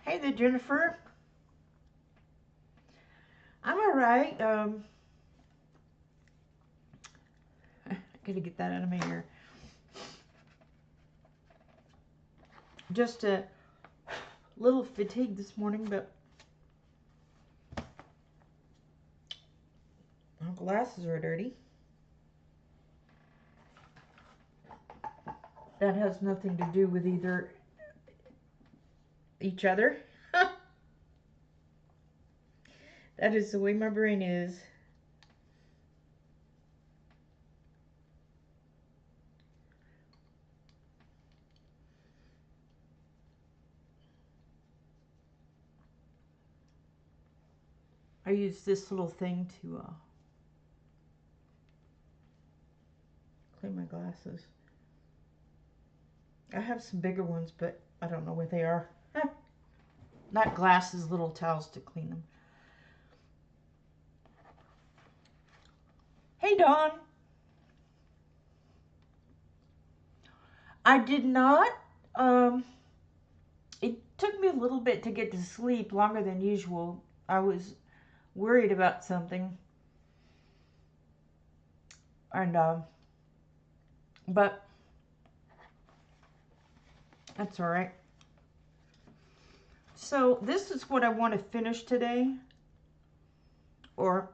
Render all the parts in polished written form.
Hey there, Jennifer. I'm all right. Gotta get that out of my ear. Just a little fatigued this morning, but my glasses are dirty. That has nothing to do with either each other. That is the way my brain is. I use this little thing to clean my glasses. I have some bigger ones, but I don't know where they are. Not glasses, little towels to clean them. Hey, Dawn. I did not. It took me a little bit to get to sleep, longer than usual. I was worried about something. And, but that's all right. So this is what I want to finish today. Or,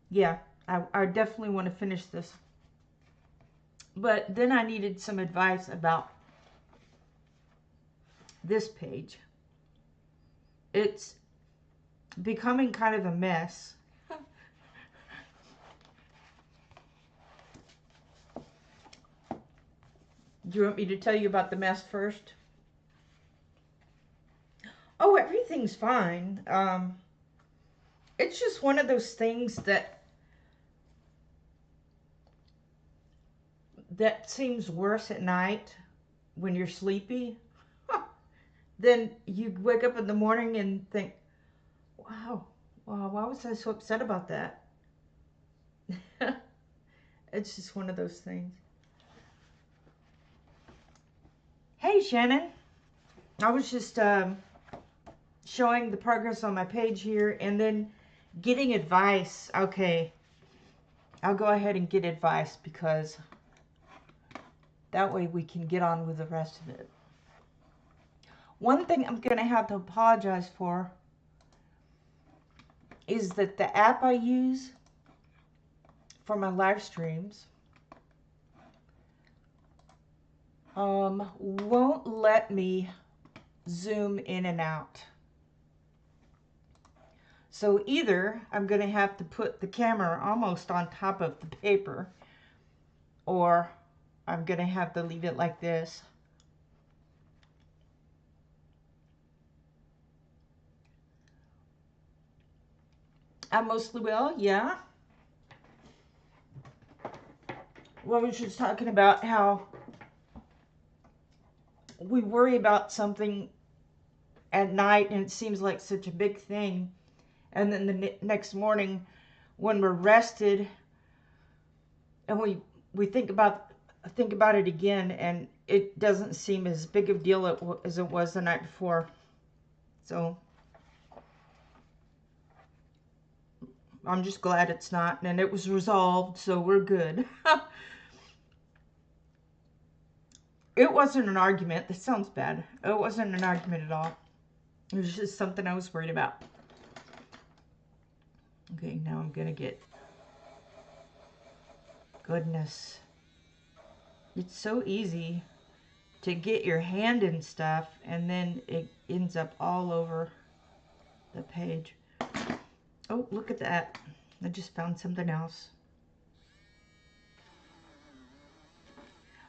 yeah, I definitely want to finish this. But then I needed some advice about this page. It's becoming kind of a mess. Do you want me to tell you about the mess first? Oh, everything's fine. It's just one of those things that seems worse at night when you're sleepy. Then you wake up in the morning and think, wow, why was I so upset about that? It's just one of those things. Hey, Shannon. I was just showing the progress on my page here and then getting advice. Okay, I'll go ahead and get advice because that way we can get on with the rest of it. One thing I'm going to have to apologize for is that the app I use for my live streams won't let me zoom in and out. So either I'm going to have to put the camera almost on top of the paper, or I'm going to have to leave it like this. I mostly will, yeah. Well, we were just talking about how we worry about something at night and it seems like such a big thing. And then the next morning when we're rested and we think about it again and it doesn't seem as big of a deal as it was the night before. So I'm just glad it's not, and it was resolved, so we're good. It wasn't an argument. That sounds bad. It wasn't an argument at all. It was just something I was worried about. Okay, now I'm gonna get... Goodness. It's so easy to get your hand in stuff, and then it ends up all over the page. Oh, look at that. I just found something else.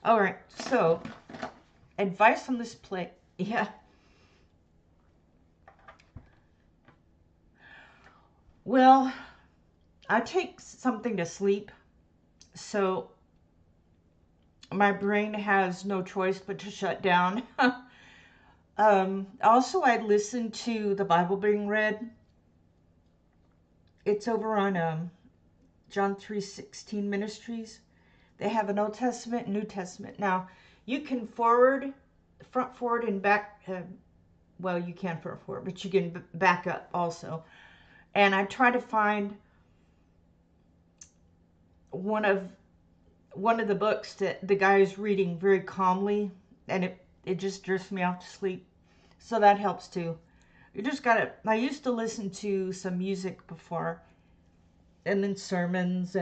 All right, so advice on this plate. Yeah. Well, I take something to sleep, so my brain has no choice but to shut down. Also, I listen to the Bible being read. It's over on John 3:16 Ministries. They have an Old Testament and New Testament. Now, you can front forward, and back, well, you can for 4, but you can back up also. And I try to find one of the books that the guy is reading very calmly, and it just drifts me off to sleep. So that helps too. You just gotta, I used to listen to some music before, and then sermons,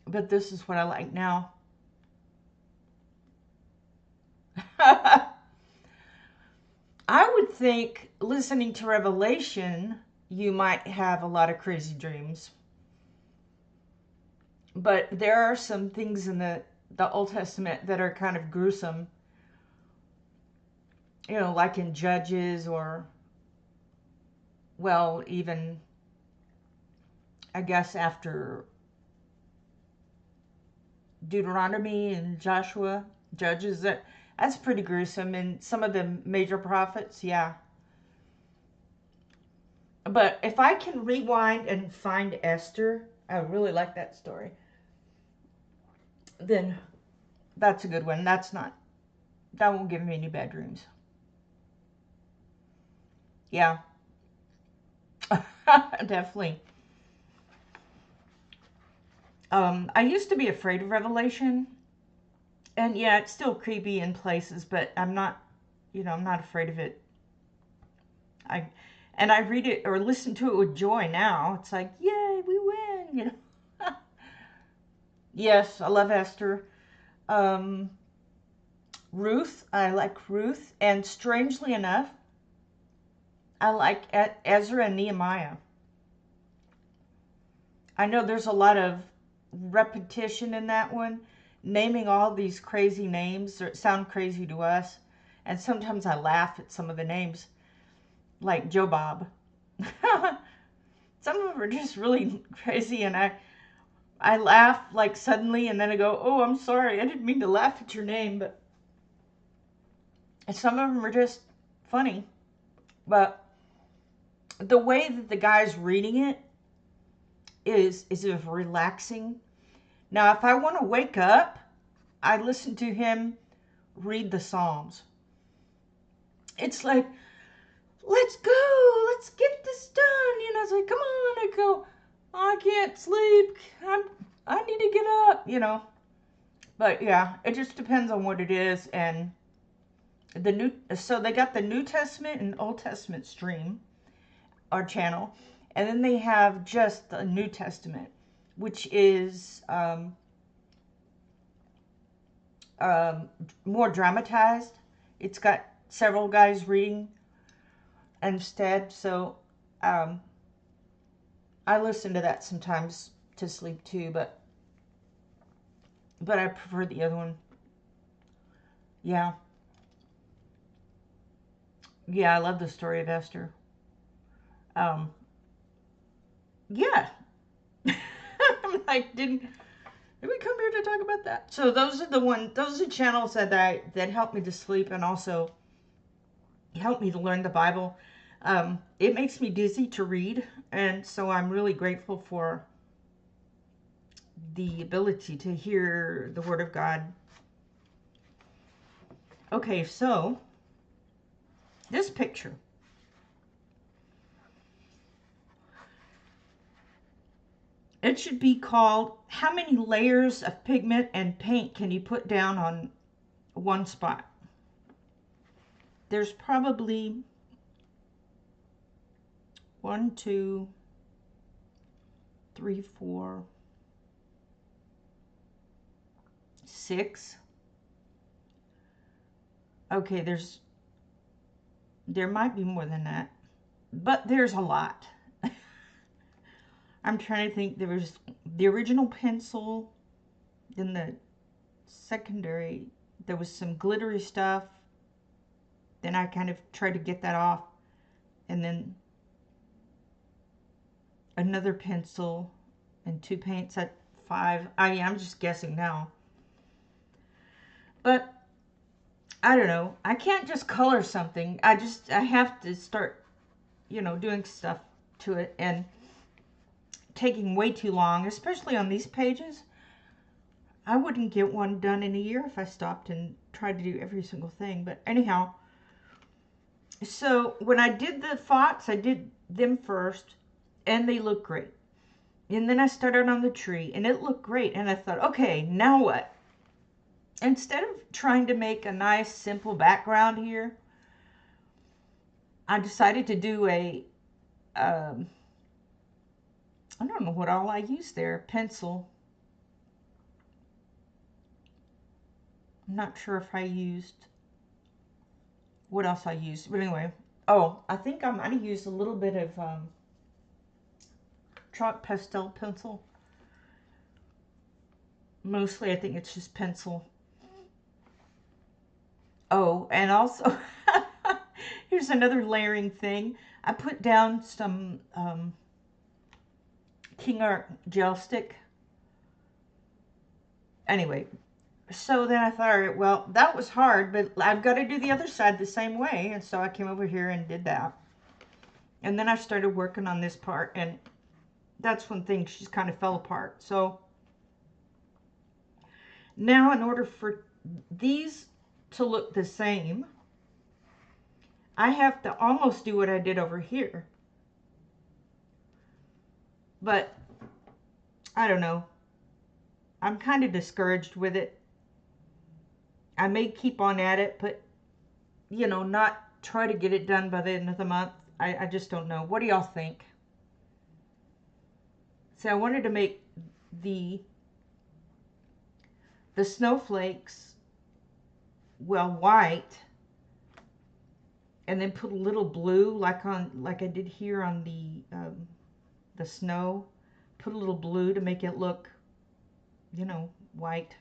but this is what I like now. I would think listening to Revelation, you might have a lot of crazy dreams. But there are some things in the Old Testament that are kind of gruesome. You know, like in Judges, or, well, even, I guess, after Deuteronomy and Joshua, Judges, that's pretty gruesome. And some of the major prophets, yeah. But if I can rewind and find Esther, I really like that story, then that's a good one. That won't give me any bad dreams. Yeah. Definitely. I used to be afraid of Revelation, and yeah, it's still creepy in places, but I'm not afraid of it. I read it or listen to it with joy now. It's like, yay, we win, Yes, I love Esther. Ruth, I like Ruth, and strangely enough, I like Ezra and Nehemiah. I know there's a lot of repetition in that one, naming all these crazy names that sound crazy to us, and sometimes I laugh at some of the names, like Joe Bob. Some of them are just really crazy, and I laugh like suddenly, and then I go, oh, I'm sorry, I didn't mean to laugh at your name, but some of them are just funny. But the way that the guy's reading it is relaxing. Now, if I want to wake up, I listen to him read the Psalms. It's like, let's go, let's get this done. It's like, come on. I go, I can't sleep. I need to get up. But yeah, it just depends on what it is. And so they got the New Testament and Old Testament stream, our channel, and then they have just the New Testament, which is more dramatized. It's got several guys reading instead, so I listen to that sometimes to sleep too, but I prefer the other one. Yeah. Yeah, I love the story of Esther. Yeah. I'm like, did we come here to talk about that? So those are channels that help me to sleep, and also help me to learn the Bible. It makes me dizzy to read, and so I'm really grateful for the ability to hear the Word of God. Okay, so this picture. It should be called, how many layers of pigment and paint can you put down on one spot? There's probably 1, 2, 3, 4, 6. Okay, there might be more than that, but there's a lot. I'm trying to think. There was the original pencil, then the secondary, there was some glittery stuff, then I kind of tried to get that off, and then another pencil and 2 paints at 5. I mean, I'm just guessing now, but I don't know. I can't just color something. I have to start, doing stuff to it, and taking way too long, especially on these pages. I wouldn't get one done in a year if I stopped and tried to do every single thing. But anyhow, So when I did the fox, I did them first, and they look great. And then I started on the tree, and it looked great. And I thought, okay, now what? Instead of trying to make a nice, simple background here, I decided to do a, I don't know what all I used there, pencil. I'm not sure if I used, what else I used. But anyway, oh, I think I might have used a little bit of chalk pastel pencil. Mostly, I think it's just pencil. Oh, and also, here's another layering thing. I put down some King Art gel stick. Anyway, so then I thought, all right, well, that was hard, but I've got to do the other side the same way. And so I came over here and did that. And then I started working on this part, and that's when things just kind of fell apart. So now in order for these to look the same, I have to almost do what I did over here. But I don't know. I'm kind of discouraged with it. I may keep on at it, but, you know, not try to get it done by the end of the month. I just don't know. What do y'all think? So I wanted to make the snowflakes, well, white, and then put a little blue, like I did here on the snow. Put a little blue to make it look, you know, white,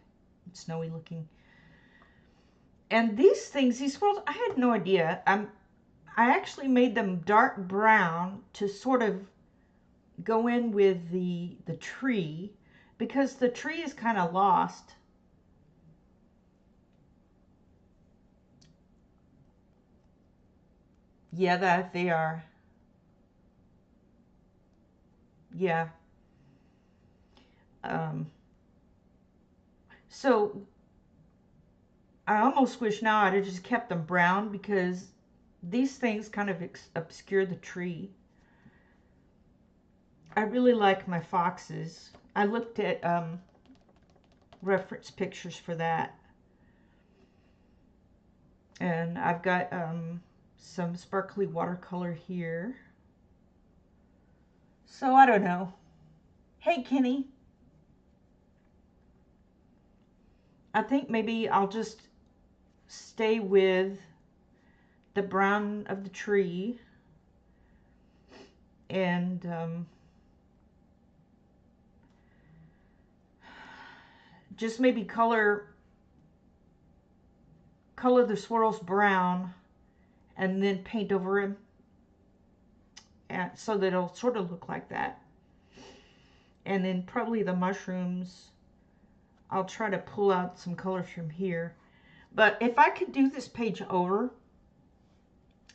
snowy looking. And these things, these squirrels, I had no idea. I actually made them dark brown to sort of go in with the tree, because the tree is kind of lost. Yeah, that they are. Yeah. So I almost wish now I'd have just kept them brown, because these things kind of obscure the tree. I really like my foxes. I looked at reference pictures for that. And I've got some sparkly watercolor here. So I don't know. Hey, Kenny. I think maybe I'll just stay with the brown of the tree, and just maybe color the swirls brown, and then paint over him, and so that it'll sort of look like that. And then probably the mushrooms, I'll try to pull out some colors from here. But if I could do this page over,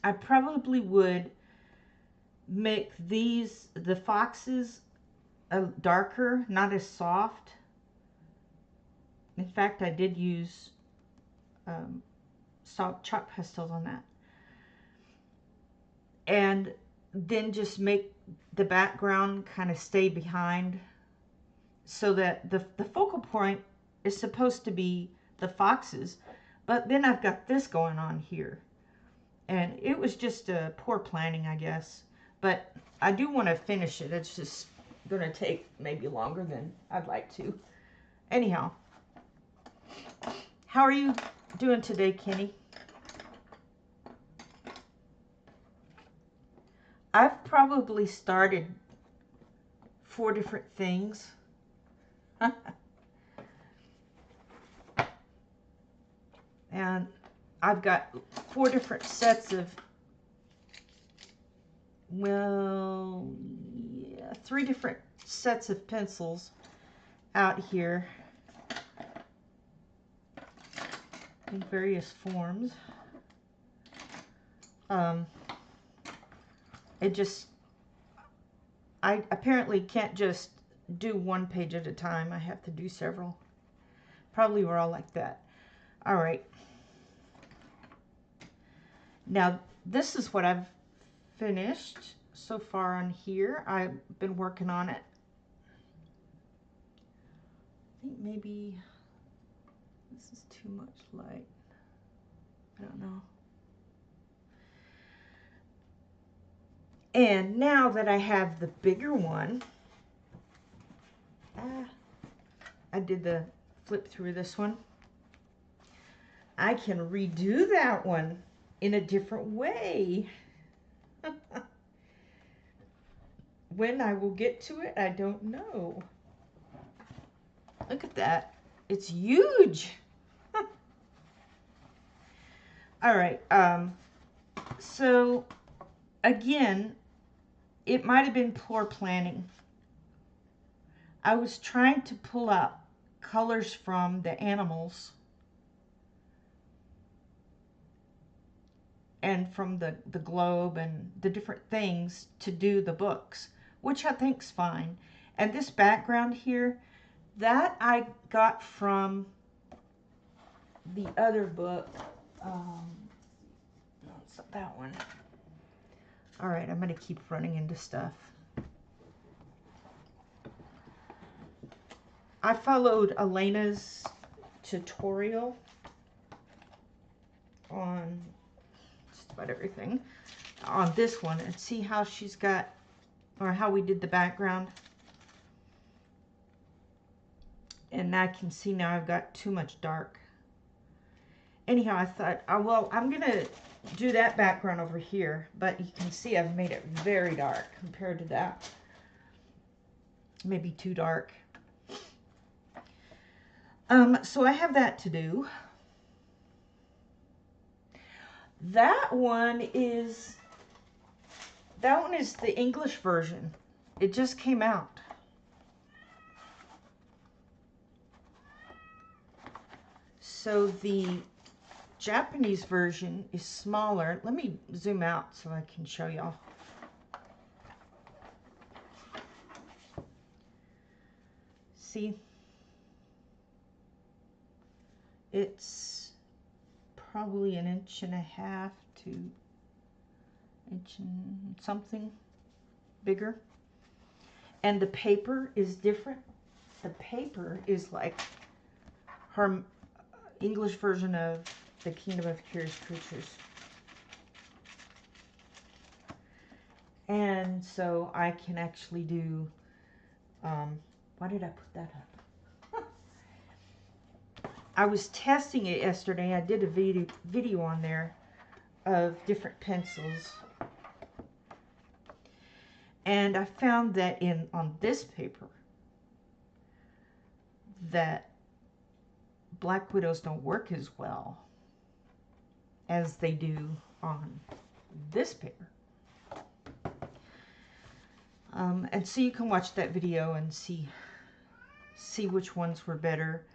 I probably would make these, the foxes, darker, not as soft. In fact, I did use soft chalk pastels on that. And then just make the background kind of stay behind, so that the focal point is supposed to be the foxes. But then I've got this going on here. And it was just poor planning, I guess. But I do want to finish it. It's just going to take maybe longer than I'd like to. Anyhow, how are you doing today, Kenny? I've probably started 4 different things. And I've got 4 different sets of, well, yeah, 3 different sets of pencils out here in various forms. I apparently can't just do 1 page at a time. I have to do several. Probably we're all like that. All right. Now, this is what I've finished so far on here. I've been working on it. I think maybe this is too much light. I don't know. And now that I have the bigger one, I did the flip through this one, I can redo that one in a different way. When I will get to it, I don't know. Look at that. It's huge. All right. So, again, it might have been poor planning. I was trying to pull out colors from the animals and from the globe and the different things to do the books, which I think's fine. And this background here, that I got from the other book. No, it's not that one. All right, I'm going to keep running into stuff. I followed Elena's tutorial on just about everything on this one, and see how she's got, or how we did the background. And I can see now I've got too much dark. Anyhow, I thought, oh, well, I'm going to do that background over here, but you can see I've made it very dark compared to that. Maybe too dark. So I have that to do. That one is the English version. It just came out. So the Japanese version is smaller. Let me zoom out so I can show y'all. See? It's probably 1.5 inches to 1 inch and something bigger. And the paper is different. The paper is like her English version of The Kingdom of Curious Creatures. And so I can actually do, why did I put that up? I was testing it yesterday. I did a video on there of different pencils. And I found that on this paper that Black Widows don't work as well as they do on this paper. And so you can watch that video and see which ones were better.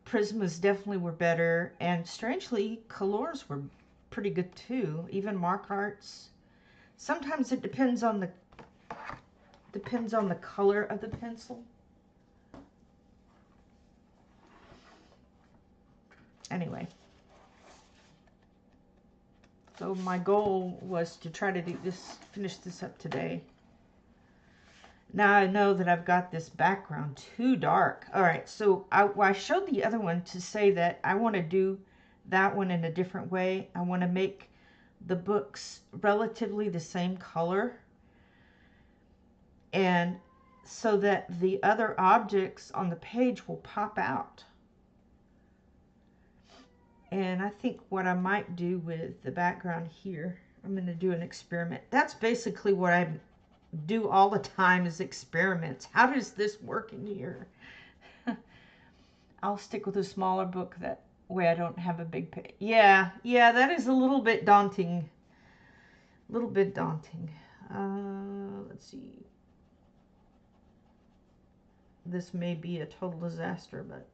Prismas definitely were better, and strangely, colors were pretty good too. Even mark arts. Sometimes it depends on the color of the pencil. Anyway, so my goal was to try to do this, finish this up today. Now I know that I've got this background too dark. All right, so I showed the other one to say that I want to do that one in a different way. I want to make the books relatively the same color, and so that the other objects on the page will pop out. And I think what I might do with the background here, I'm going to do an experiment. That's basically what I do all the time, is experiments. How does this work in here? I'll stick with a smaller book, that way I don't have a big page. Yeah, that is a little bit daunting. A little bit daunting. Let's see. This may be a total disaster, but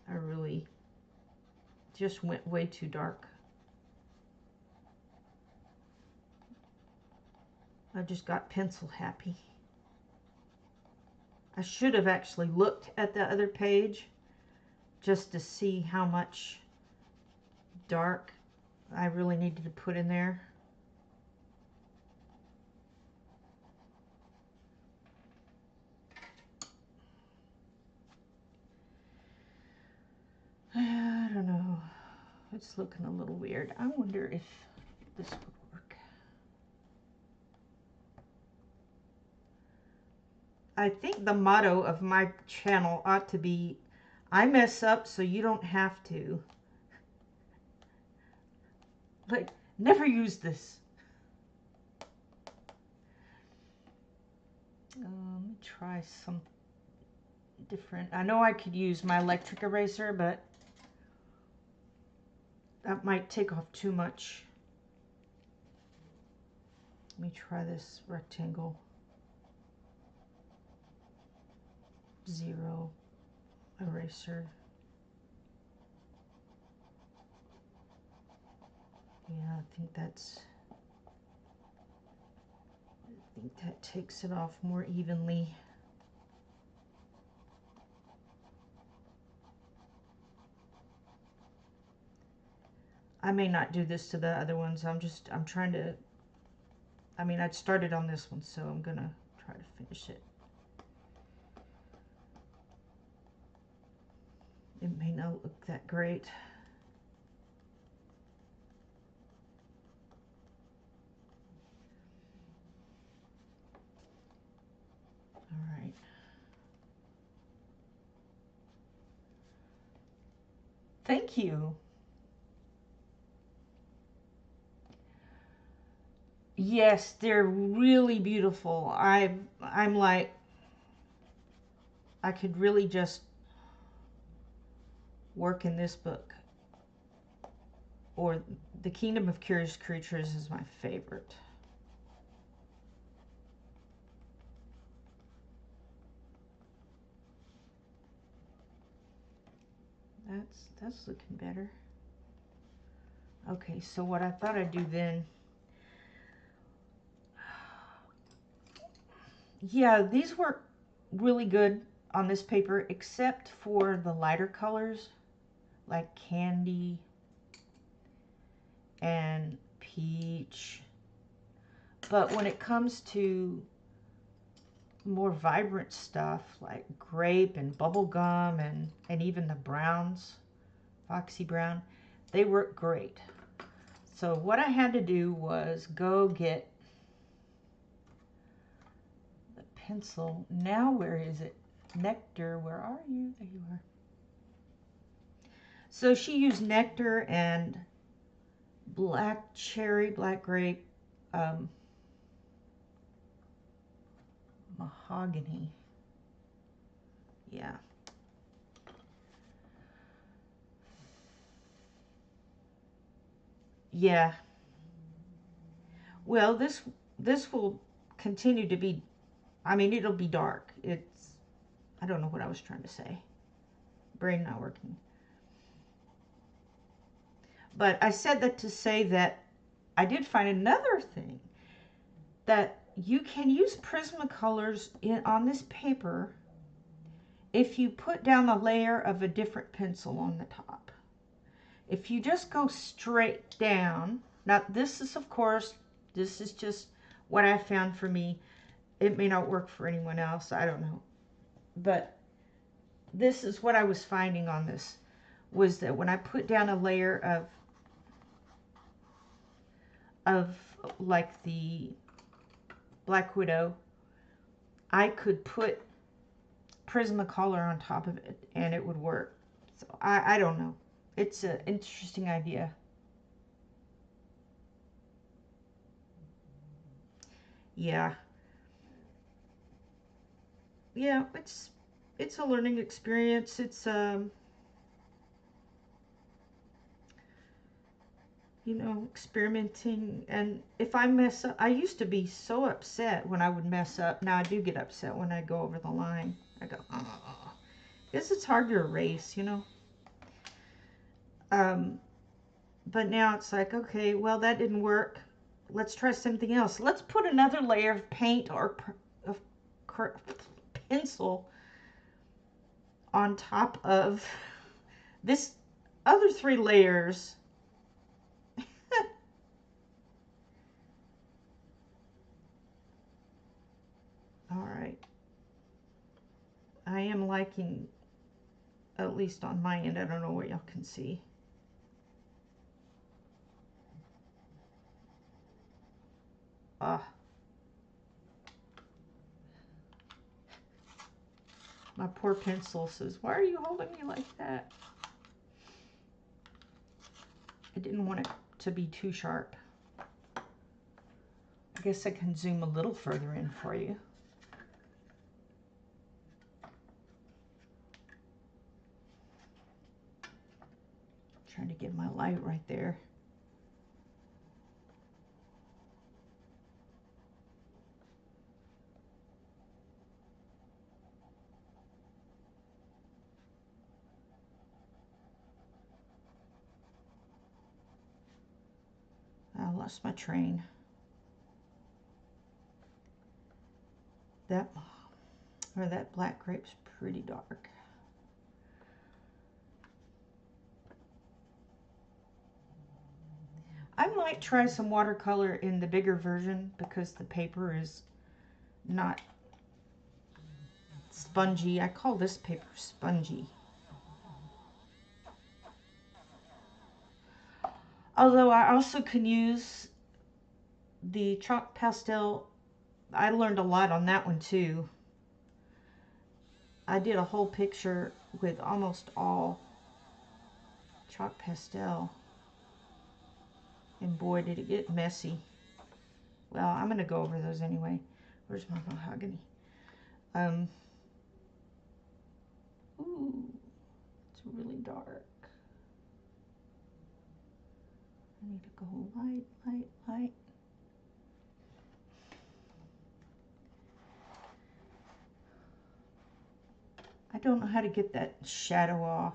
I really just went way too dark. I just got pencil happy. I should have actually looked at the other page just to see how much dark I really needed to put in there. I don't know. It's looking a little weird. I wonder if this would work. I think the motto of my channel ought to be, I mess up so you don't have to. Like, never use this. Let me try some different. I know I could use my electric eraser, but that might take off too much. Let me try this rectangle. 0 eraser. Yeah, I think that takes it off more evenly. I may not do this to the other ones. I'm trying to, I mean, I'd started on this one, so I'm gonna try to finish it. It may not look that great. All right. Thank you. Yes, they're really beautiful. I'm like, I could really just work in this book. Or The Kingdom of Curious Creatures is my favorite. That's looking better. Okay, so what I thought I'd do then, yeah, these work really good on this paper, except for the lighter colors like candy and peach. But when it comes to more vibrant stuff like grape and bubble gum and even the browns, foxy brown, they work great. So what I had to do was go get the pencil. Now where is it? Nectar, where are you? There you are. So she used nectar and black cherry, black grape, mahogany. Yeah. Yeah. Well, this will continue to be, I mean, it'll be dark. I don't know what I was trying to say. Brain not working. But I said that to say that I did find another thing, that you can use Prismacolors on this paper if you put down a layer of a different pencil on the top. If you just go straight down, now this is, of course, this is just what I found for me. It may not work for anyone else, I don't know. But this is what I was finding on this, was that when I put down a layer of like the Black Widow, I could put Prismacolor on top of it and it would work. So I don't know. It's an interesting idea. Yeah. Yeah, it's a learning experience. It's you know, experimenting, and if I mess up, I used to be so upset when I would mess up. Now I do get upset when I go over the line. I go, oh, because it's hard to erase, you know. But now it's like, okay, well, that didn't work. Let's try something else. Let's put another layer of paint or pencil on top of this other 3 layers. All right. I am liking, at least on my end, I don't know what y'all can see. My poor pencil says, "Why are you holding me like that?" I didn't want it to be too sharp. I guess I can zoom a little further in for you. Trying to get my light right there. I lost my train. That black grape's pretty dark. I might try some watercolor in the bigger version because the paper is not spongy. I call this paper spongy. Although I also can use the chalk pastel. I learned a lot on that one too. I did a whole picture with almost all chalk pastel. And boy, did it get messy. Well, I'm going to go over those anyway. Where's my mahogany? Ooh, it's really dark. I need to go light, light, light. I don't know how to get that shadow off.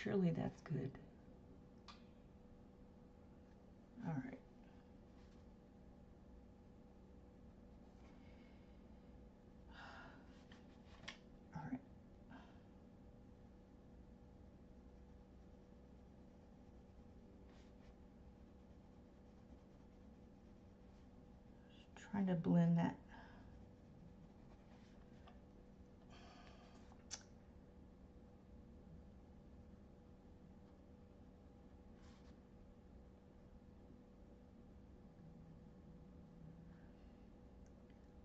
Surely that's good. All right. All right. Just trying to blend that.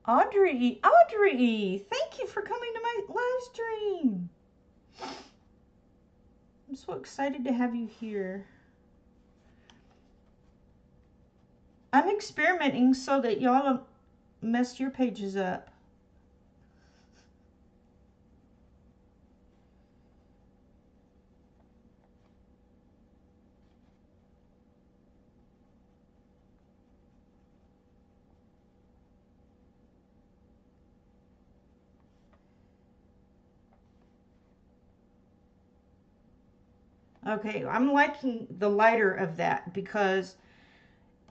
Audrey, thank you for coming to my live stream. I'm so excited to have you here. I'm experimenting so that y'all don't mess your pages up. Okay, I'm liking the lighter of that because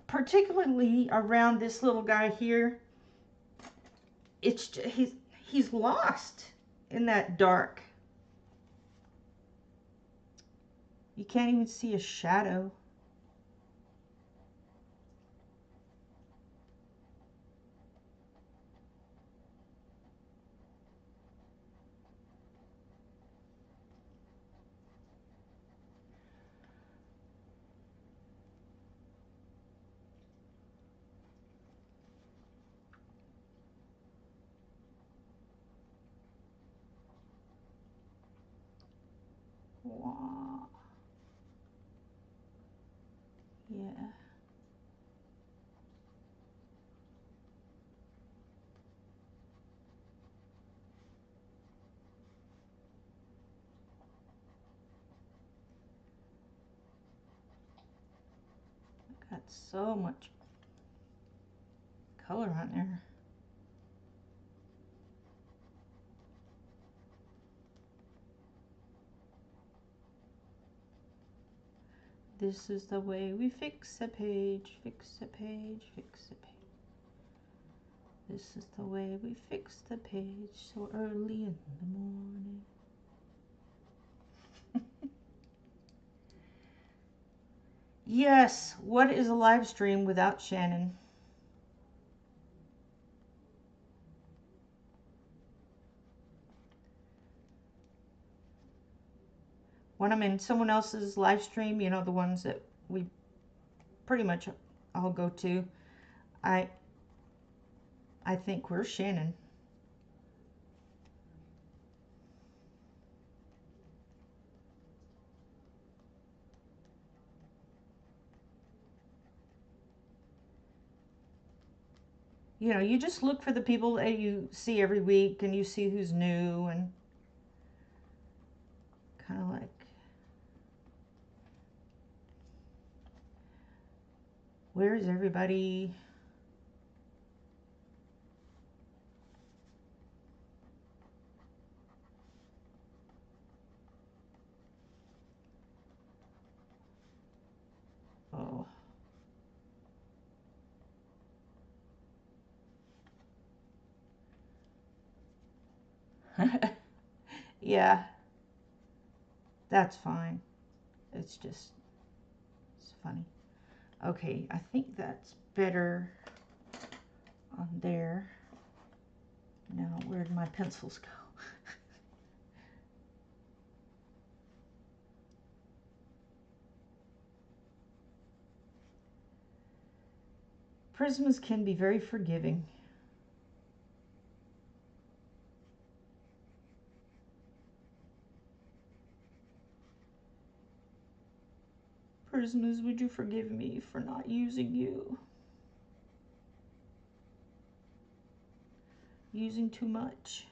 particularly around this little guy here, it's just, he's lost in that dark. You can't even see a shadow. Wow. Yeah. Got so much color on there. This is the way we fix a page, fix a page, fix a page. This is the way we fix the page so early in the morning. Yes, what is a live stream without Shannon? When I'm in someone else's live stream, you know, the ones that we pretty much all go to, I think, where's Shannon? You know, you just look for the people that you see every week and you see who's new and kind of like, where is everybody? Oh. Yeah, that's fine. It's just, it's funny. Okay, I think that's better on there. Now, where did my pencils go? Prismas can be very forgiving. Prismas, would you forgive me for not using you? Using too much.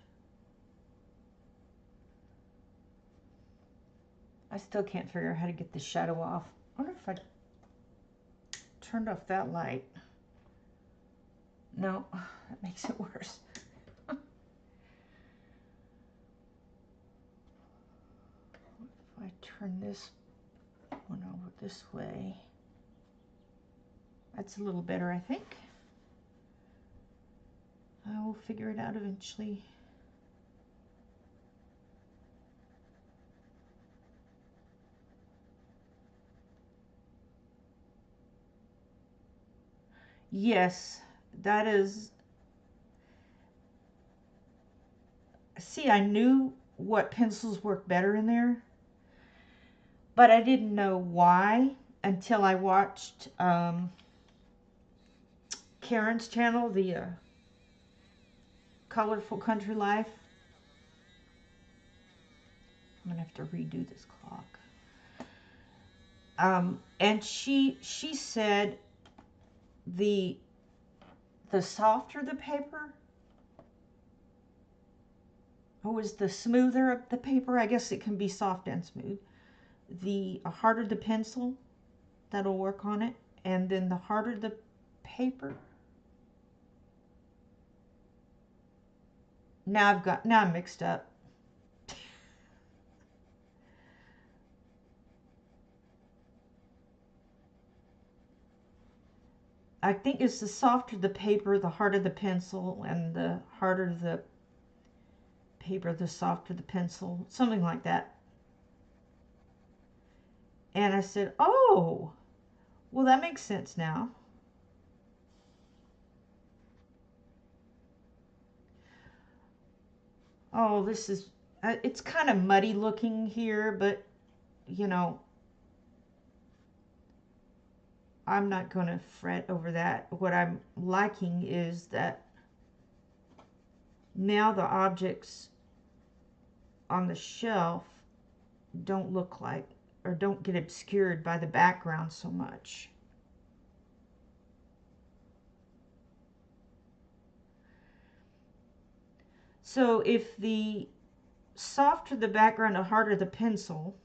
I still can't figure out how to get the shadow off. I wonder if I turned off that light. No, that makes it worse. If I turn this one over this way, that's a little better, I think. I will figure it out eventually. Yes, that is. See, I knew what pencils work better in there, but I didn't know why until I watched Karen's channel, the Colorful Country Life. I'm gonna have to redo this clock. And she said the softer the paper, or was the smoother the paper, I guess it can be soft and smooth, the harder the pencil, that'll work on it, and then the harder the paper. Now I'm mixed up. I think it's the softer the paper, the harder the pencil, and the harder the paper, the softer the pencil, something like that. And I said, oh, well, that makes sense now. Oh, this is, it's kind of muddy looking here, but, you know, I'm not going to fret over that. What I'm liking is that now the objects on the shelf don't look like, or don't get obscured by the background so much. So if the softer the background, the harder the pencil,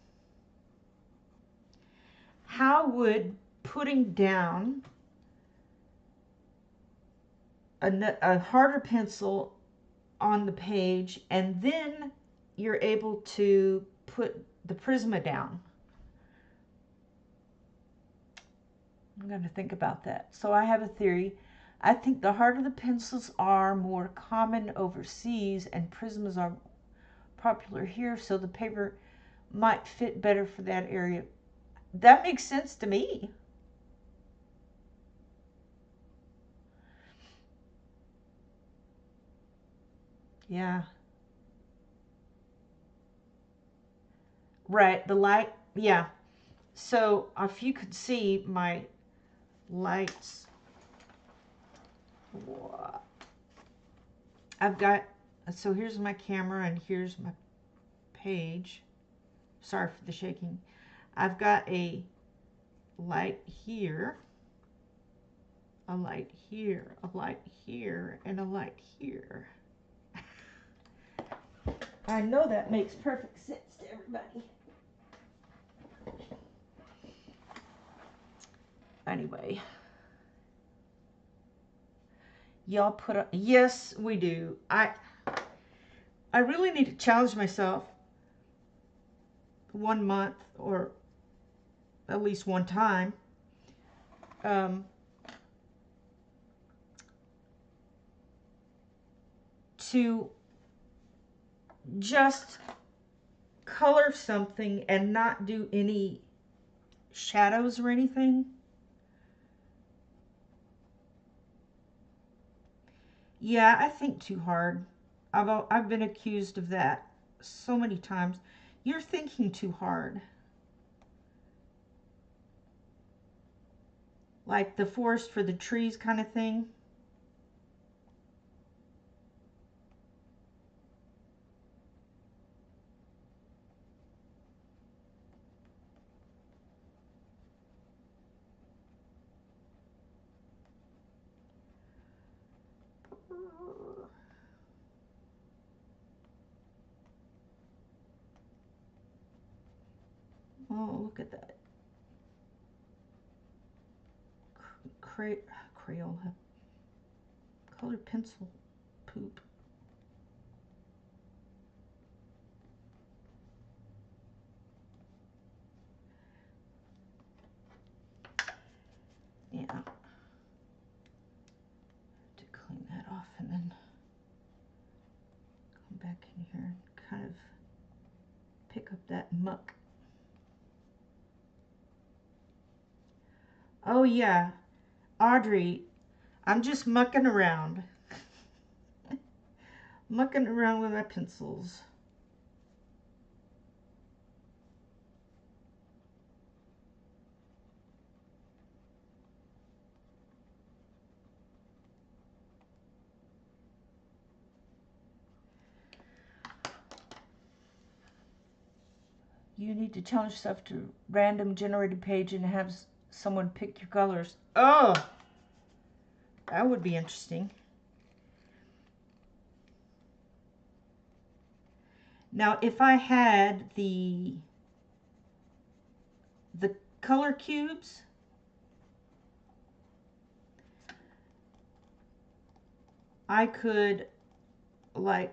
how would putting down a harder pencil on the page, and then you're able to put the Prisma down, I'm going to think about that. So I have a theory. I think the harder the pencils are more common overseas and prisms are popular here, so the paper might fit better for that area. That makes sense to me. Yeah. Right, the light, yeah. So if you could see my lights, I've got, so here's my camera and here's my page. Sorry for the shaking. I've got a light here, a light here, a light here, and a light here. I know that makes perfect sense to everybody. Anyway, y'all put up, yes, we do. I really need to challenge myself 1 month or at least one time to just color something and not do any shadows or anything. Yeah, I think too hard. I've been accused of that so many times. You're thinking too hard. Like the forest for the trees kind of thing. Oh, look at that. Crayola. Colored pencil poop. Yeah. To clean that off and then come back in here and kind of pick up that muck. Oh yeah, Audrey, I'm just mucking around. Mucking around with my pencils. You need to challenge yourself to random generated page and have someone pick your colors. Oh, that would be interesting. Now, if I had the color cubes, I could like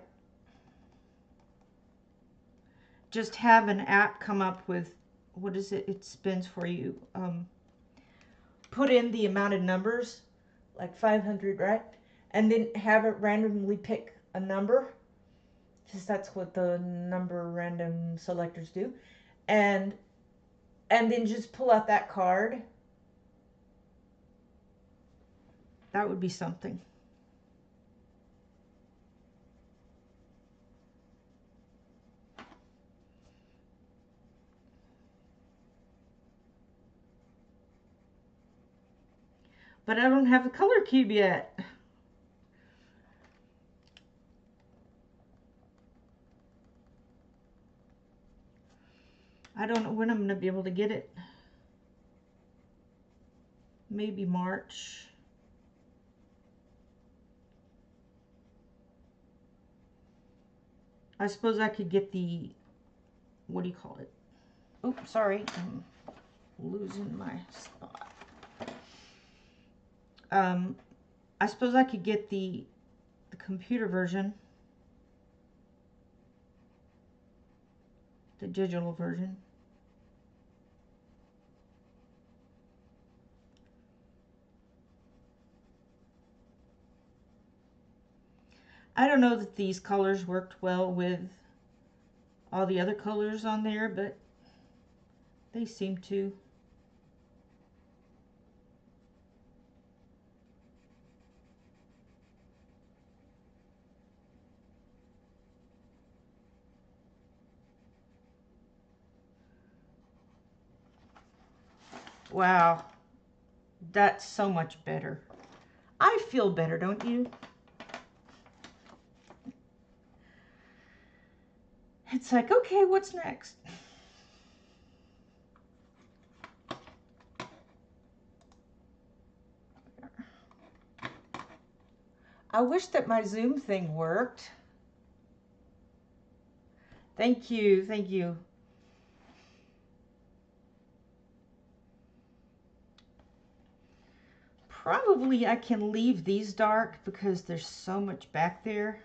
just have an app come up with, what is it? It spins for you. Put in the amount of numbers, like 500, right? And then have it randomly pick a number, because that's what the number random selectors do. And then just pull out that card. That would be something. But I don't have the color cube yet. I don't know when I'm going to be able to get it. Maybe March. I suppose I could get the, what do you call it? Oops, sorry. I'm losing my spot. I suppose I could get the computer version. The digital version. I don't know that these colors worked well with all the other colors on there, but they seem to. Wow, that's so much better. I feel better, don't you? It's like, okay, what's next? I wish that my Zoom thing worked. Thank you, thank you. Probably I can leave these dark because there's so much back there.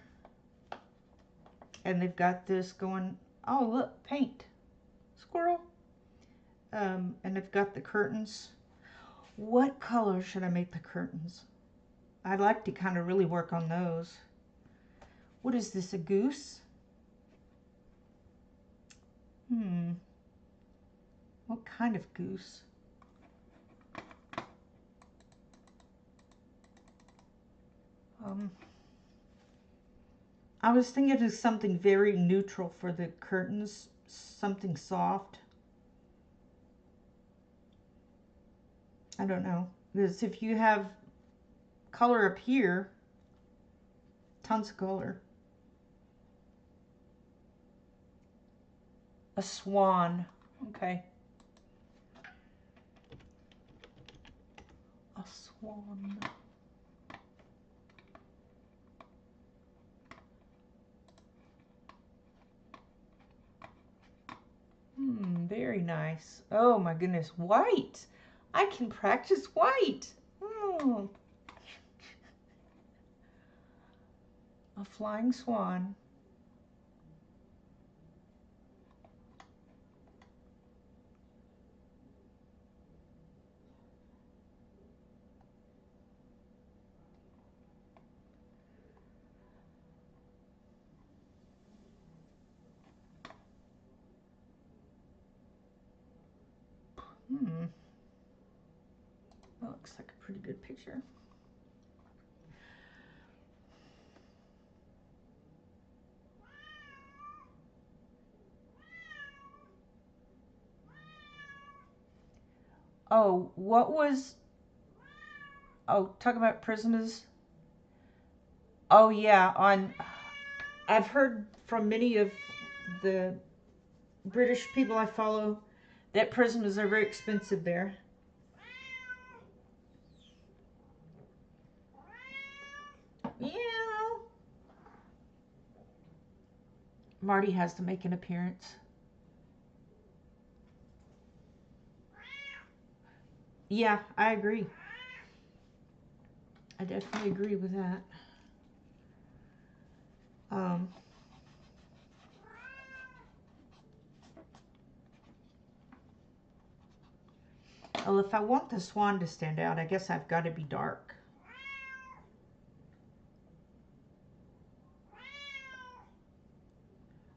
And they've got this going, oh look, paint, squirrel. And I've got the curtains. What color should I make the curtains? I'd like to kind of really work on those. What is this, a goose? What kind of goose? I was thinking of something very neutral for the curtains, something soft. I don't know, because if you have color up here, tons of color. A swan, okay. A swan. Very nice. Oh my goodness, white. I can practice white. A flying swan. That looks like a pretty good picture. Oh, what was... Oh, talking about prisoners. Oh yeah, I've heard from many of the British people I follow that prisoners are very expensive there. Yeah. Marty has to make an appearance. Yeah, I agree. I definitely agree with that. Well, if I want the swan to stand out, I guess I've got to be dark.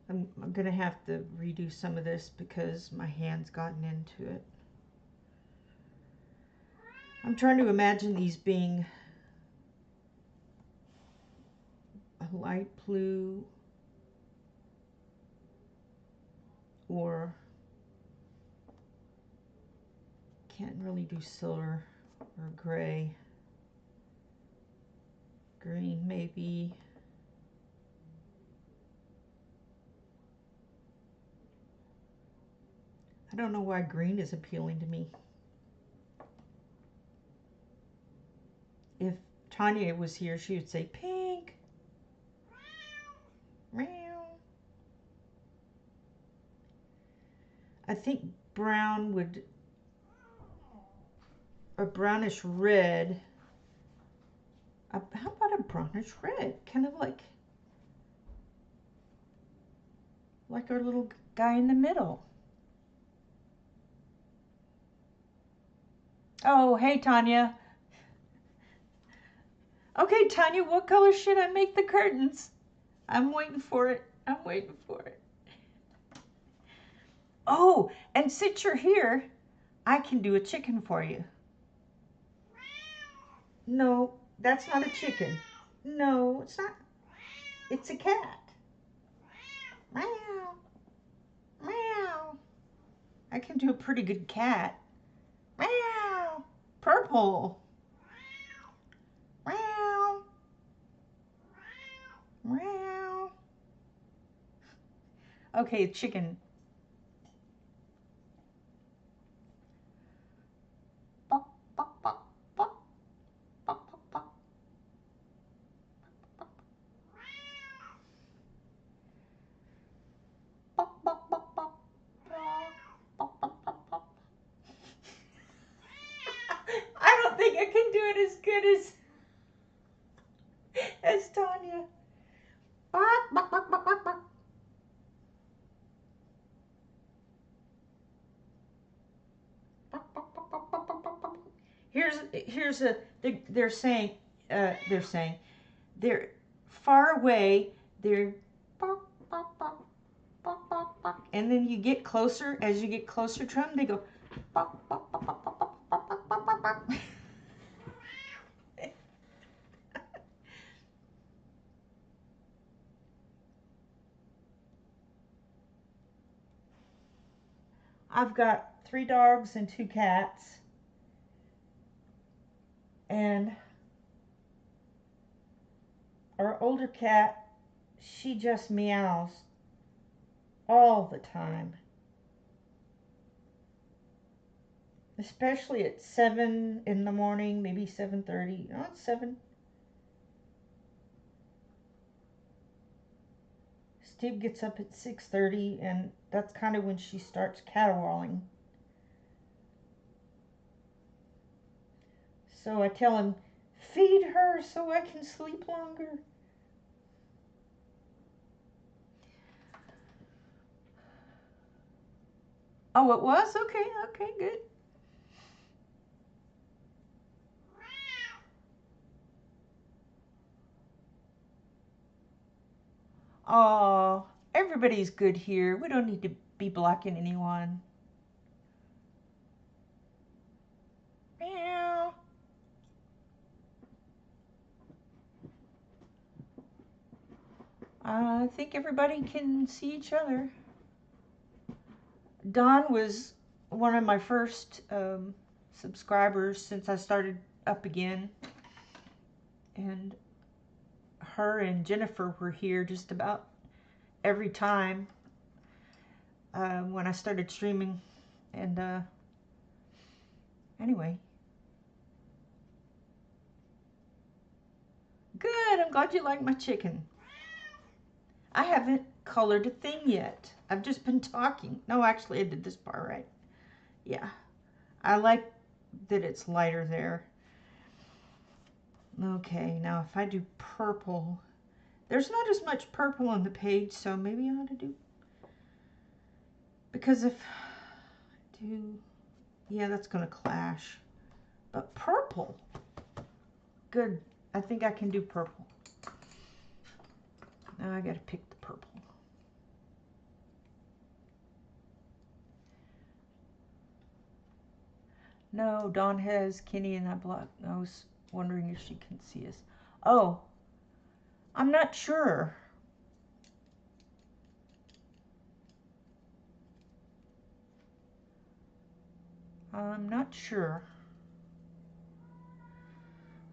I'm going to have to redo some of this because my hand's gotten into it. I'm trying to imagine these being a light blue or can't really do silver or gray. Green maybe. I don't know why green is appealing to me. If Tanya was here, she would say pink. I think brown would, a brownish red. How about a brownish red? Kind of like our little guy in the middle. Oh, hey, Tanya. Okay, Tanya, what color should I make the curtains? I'm waiting for it. I'm waiting for it. Oh, and since you're here, I can do a chicken for you. No, that's not a chicken. No, it's not. It's a cat. Meow. Meow. I can do a pretty good cat. Meow. Purple. Meow. Meow. Okay, chicken. Bok, bok, bok, bok, bok, bok, bok. Bok, bok, bok, bok. Bok, bok, bok, bok. I don't think I can do it as good as Tanya. Bok, bok, bok, bok, bok, bok. Bok, bok, bok, bok, bok, bok, bok, bok. Here's a they're saying they're far away. They're bok, bok, bok, bok, bok, bok. And then you get closer. As you get closer to them, they go bok, bok, bok, bok, bok, bok, bok, bok, bok, bok. I've got 3 dogs and 2 cats. And our older cat, she just meows all the time. Especially at 7 in the morning, maybe 7:30. No, it's 7. Steve gets up at 6:30, and that's kind of when she starts caterwauling. So I tell him, feed her so I can sleep longer. Oh, it was? Okay, okay, good. Oh, everybody's good here. We don't need to be blocking anyone. Meow. I think everybody can see each other. Dawn was one of my first subscribers since I started up again. And her and Jennifer were here just about every time when I started streaming. And anyway. Good, I'm glad you like my chicken. I haven't colored a thing yet. I've just been talking. No, actually I did this part right. Yeah. I like that it's lighter there. Okay, now if I do purple, there's not as much purple on the page, so maybe I ought to do, because if I do, yeah, that's gonna clash. But purple, good. I think I can do purple. Now I gotta pick the purple. No, Dawn has Kenny in that block. I was wondering if she can see us. Oh, I'm not sure. I'm not sure.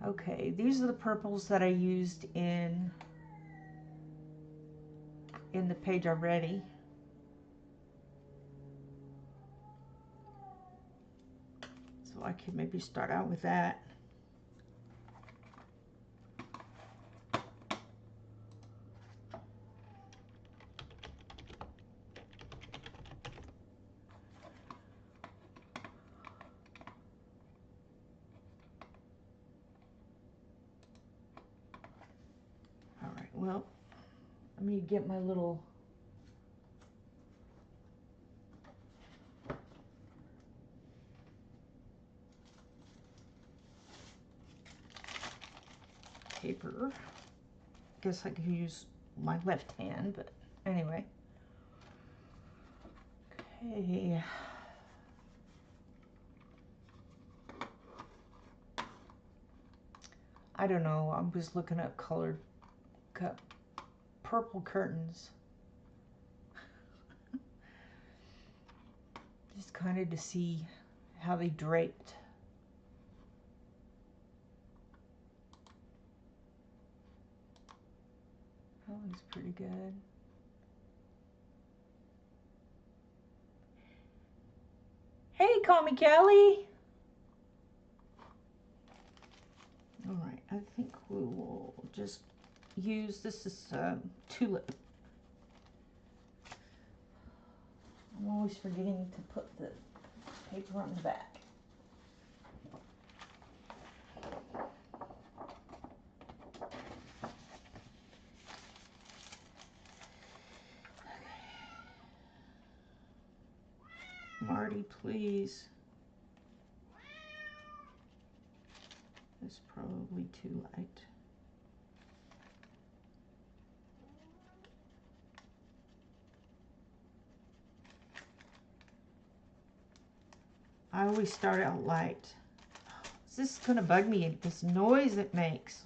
Okay, these are the purples that I used in the page already. So I could maybe start out with that. All right, well, let me get my little paper. Guess I could use my left hand, but anyway. Okay. I don't know. I was looking at colored purple curtains. Just kind of to see how they draped. That looks pretty good. Hey, call me Kelly. All right, I think we will just use, this is tulip. I'm always forgetting to put the paper on the back. Marty, please. It's probably too light. I always start out light. This is gonna bug me, this noise it makes.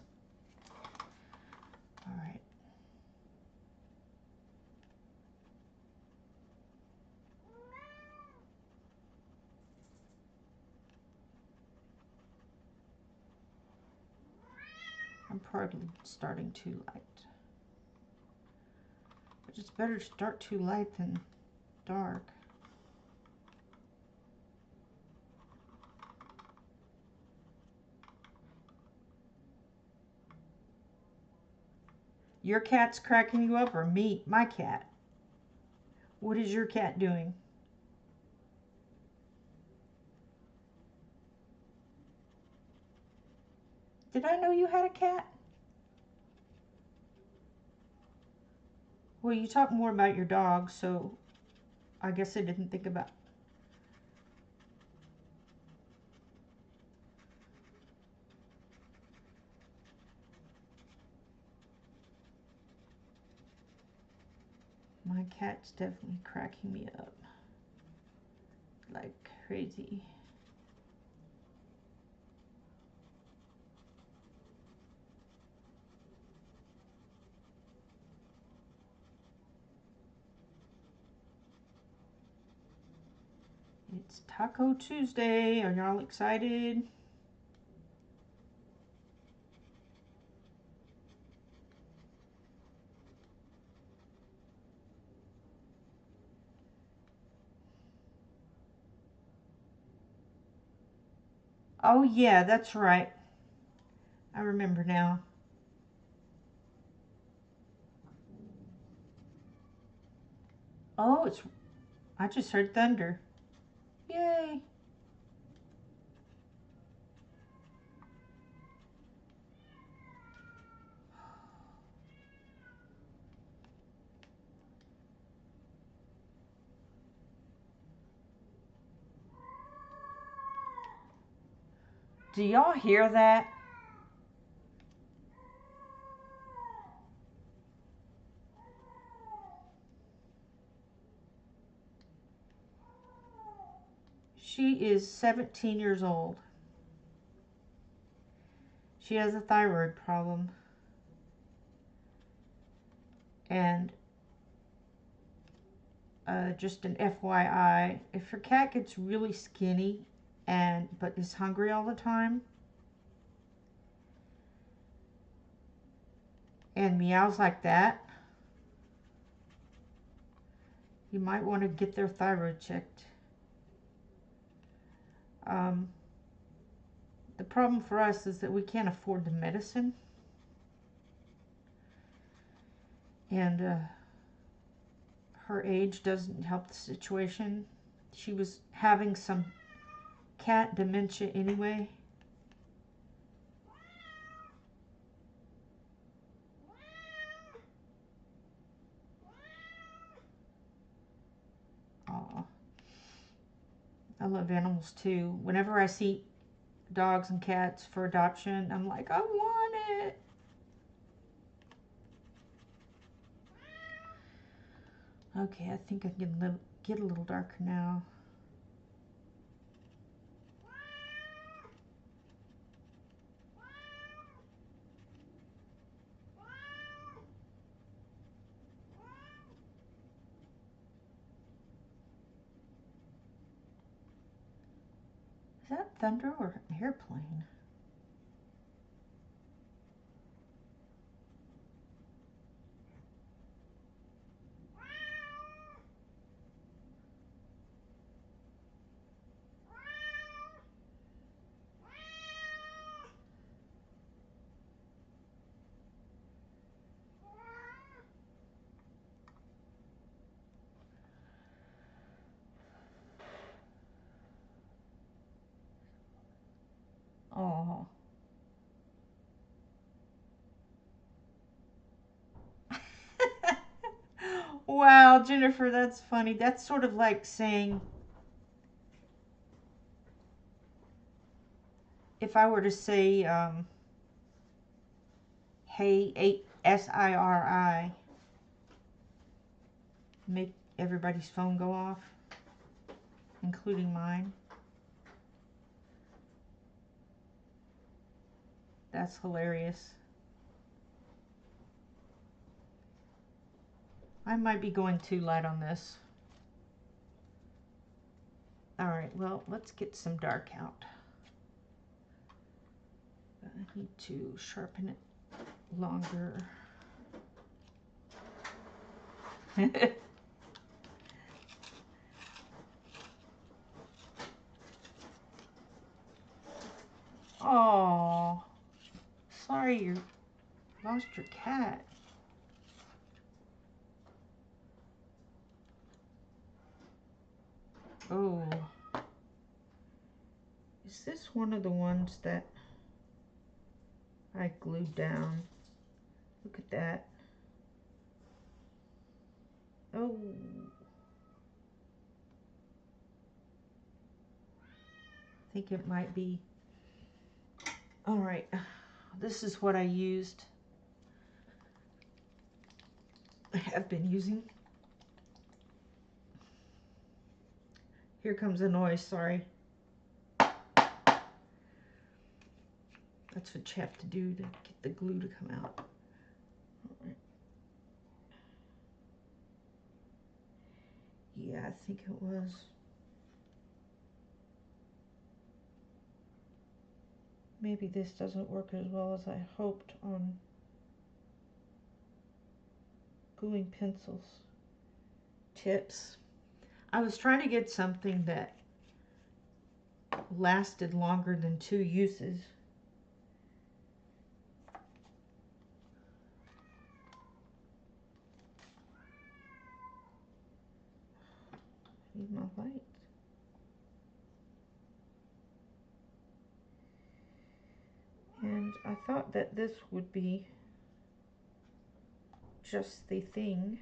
All right. I'm probably starting too light. But it's better to start too light than dark. Your cat's cracking you up, or me, my cat? What is your cat doing? Did I know you had a cat? Well, you talk more about your dog, so I guess I didn't think about. My cat's definitely cracking me up like crazy. It's Taco Tuesday. Are y'all excited? Oh yeah, that's right. I remember now. Oh, I just heard thunder. Yay. Do y'all hear that? She is 17 years old. She has a thyroid problem. And just an FYI, if your cat gets really skinny but is hungry all the time and meows like that, you might want to get their thyroid checked. The problem for us is that we can't afford the medicine, and her age doesn't help the situation. She was having some cat dementia anyway. Aw. I love animals too. Whenever I see dogs and cats for adoption, I'm like, I want it. Okay, I think I can get a little darker now. Is that thunder or an airplane? Oh. Wow, Jennifer, that's funny. That's sort of like saying, if I were to say, hey, SIRI, make everybody's phone go off, including mine. That's hilarious. I might be going too light on this. Alright, well, let's get some dark out. I need to sharpen it longer. Oh, sorry you lost your cat. Oh, is this one of the ones that I glued down? Look at that. Oh, I think it might be. All right, this is what I used. I have been using. Here comes a noise, sorry. That's what you have to do to get the glue to come out. All right. Yeah, I think it was. Maybe this doesn't work as well as I hoped on gluing pencils. Tips. I was trying to get something that lasted longer than 2 uses. Need my light. And I thought that this would be just the thing.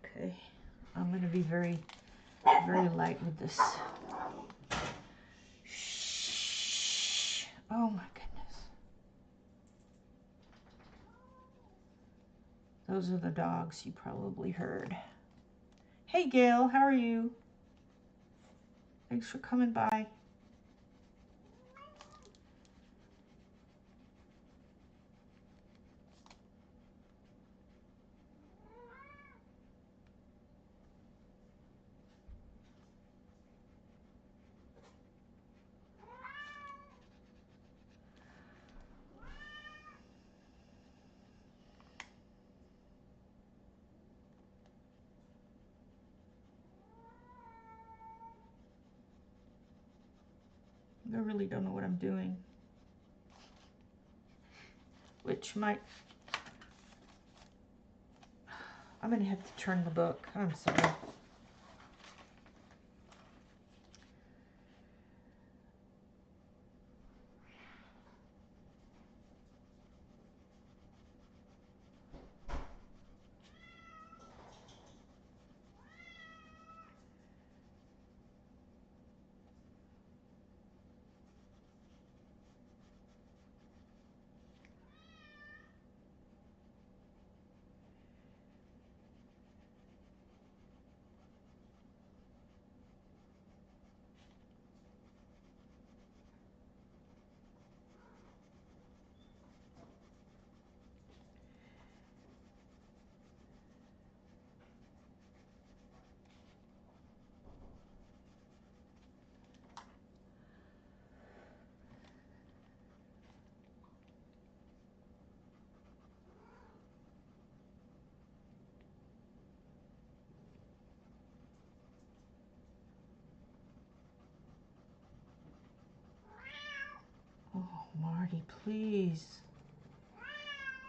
Okay, I'm going to be very, very light with this. Shh. Oh my goodness. Those are the dogs you probably heard. Hey Gail, how are you? Thanks for coming by. I really don't know what I'm doing. Which might... I'm going to have to turn the book. I'm sorry. Maggie, please.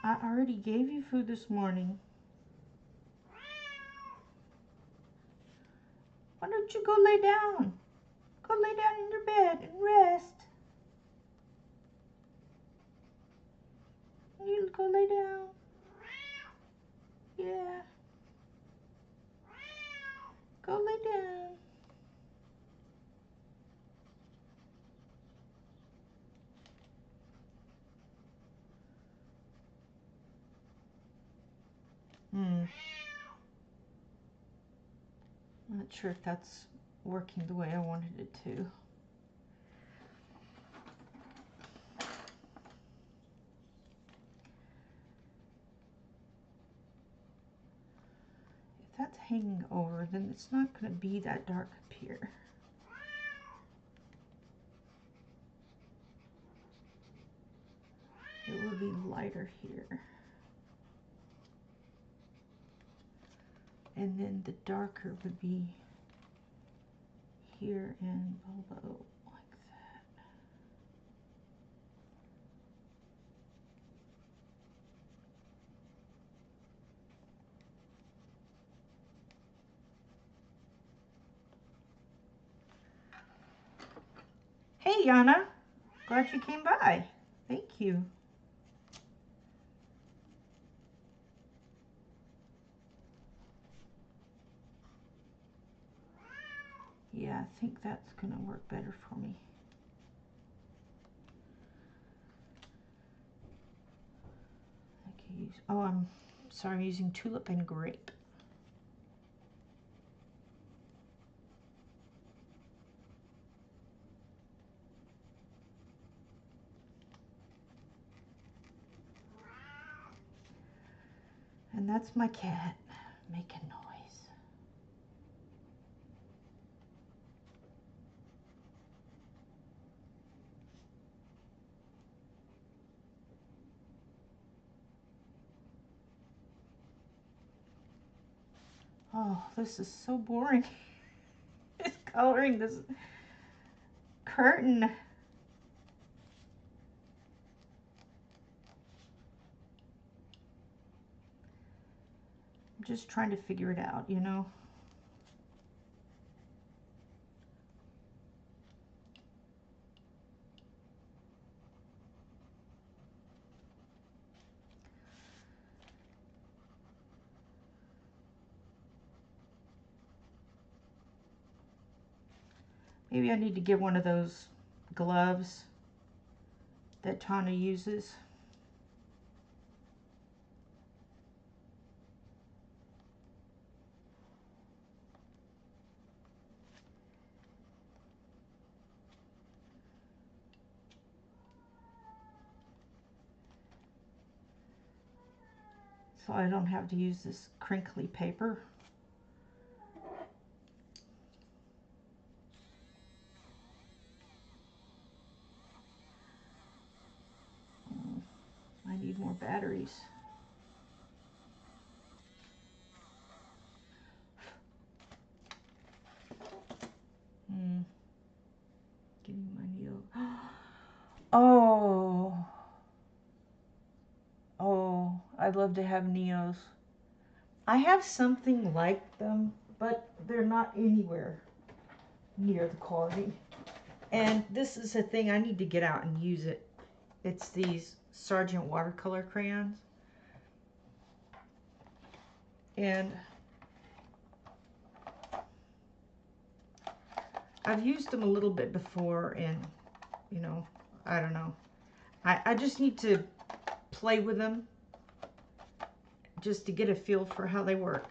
I already gave you food this morning. Why don't you go lay down? Go lay down in your bed and rest. You go lay down. Yeah. Go lay down. I'm not sure if that's working the way I wanted it to. If that's hanging over, then it's not going to be that dark up here. It will be lighter here. And then the darker would be here and below, like that. Hey, Yana. Glad you came by. Thank you. Yeah, I think that's going to work better for me. I can use, oh, I'm sorry, I'm using tulip and grape. And that's my cat making noise. Oh, this is so boring. It's coloring this curtain. I'm just trying to figure it out, you know. Maybe I need to get one of those gloves that Tana uses. So I don't have to use this crinkly paper. I need more batteries. Getting my needle. Oh, I'd love to have Neos. I have something like them, but they're not anywhere near the quality. And this is a thing I need to get out and use it. It's these Sargent watercolor crayons. And I've used them a little bit before, and you know, I don't know. I just need to play with them just to get a feel for how they work.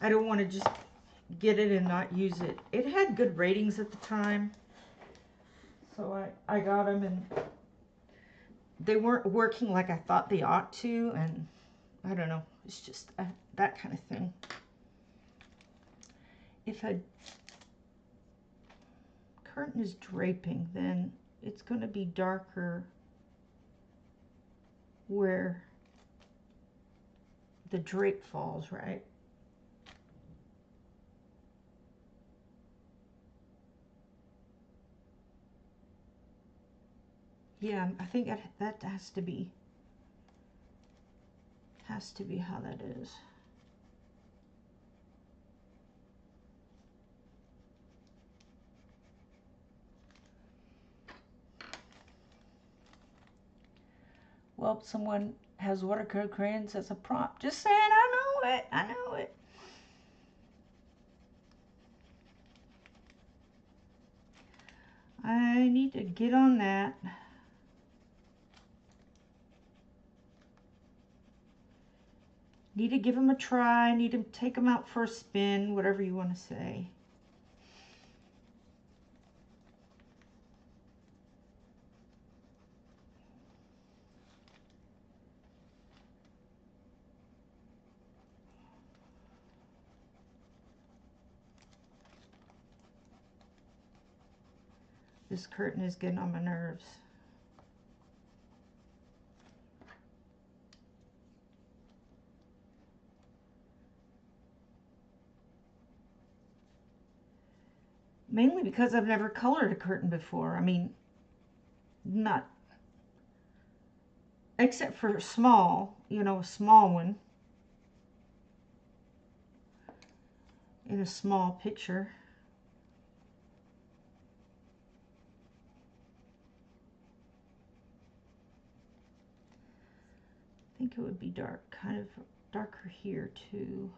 I don't want to just get it and not use it. It had good ratings at the time, so I got them, and they weren't working like I thought they ought to, and I don't know. It's just that kind of thing. If a curtain is draping, then it's going to be darker where the drape falls, right? Yeah, I think that has to be how that is. Well, someone has watercolor crayons as a prompt. Just saying, I know it. I know it. I need to get on that. Need to give them a try. Need to take them out for a spin, whatever you want to say. This curtain is getting on my nerves. Mainly because I've never colored a curtain before. I mean, not, except for small, you know, a small one in a small picture. I think it would be dark, kind of darker here too.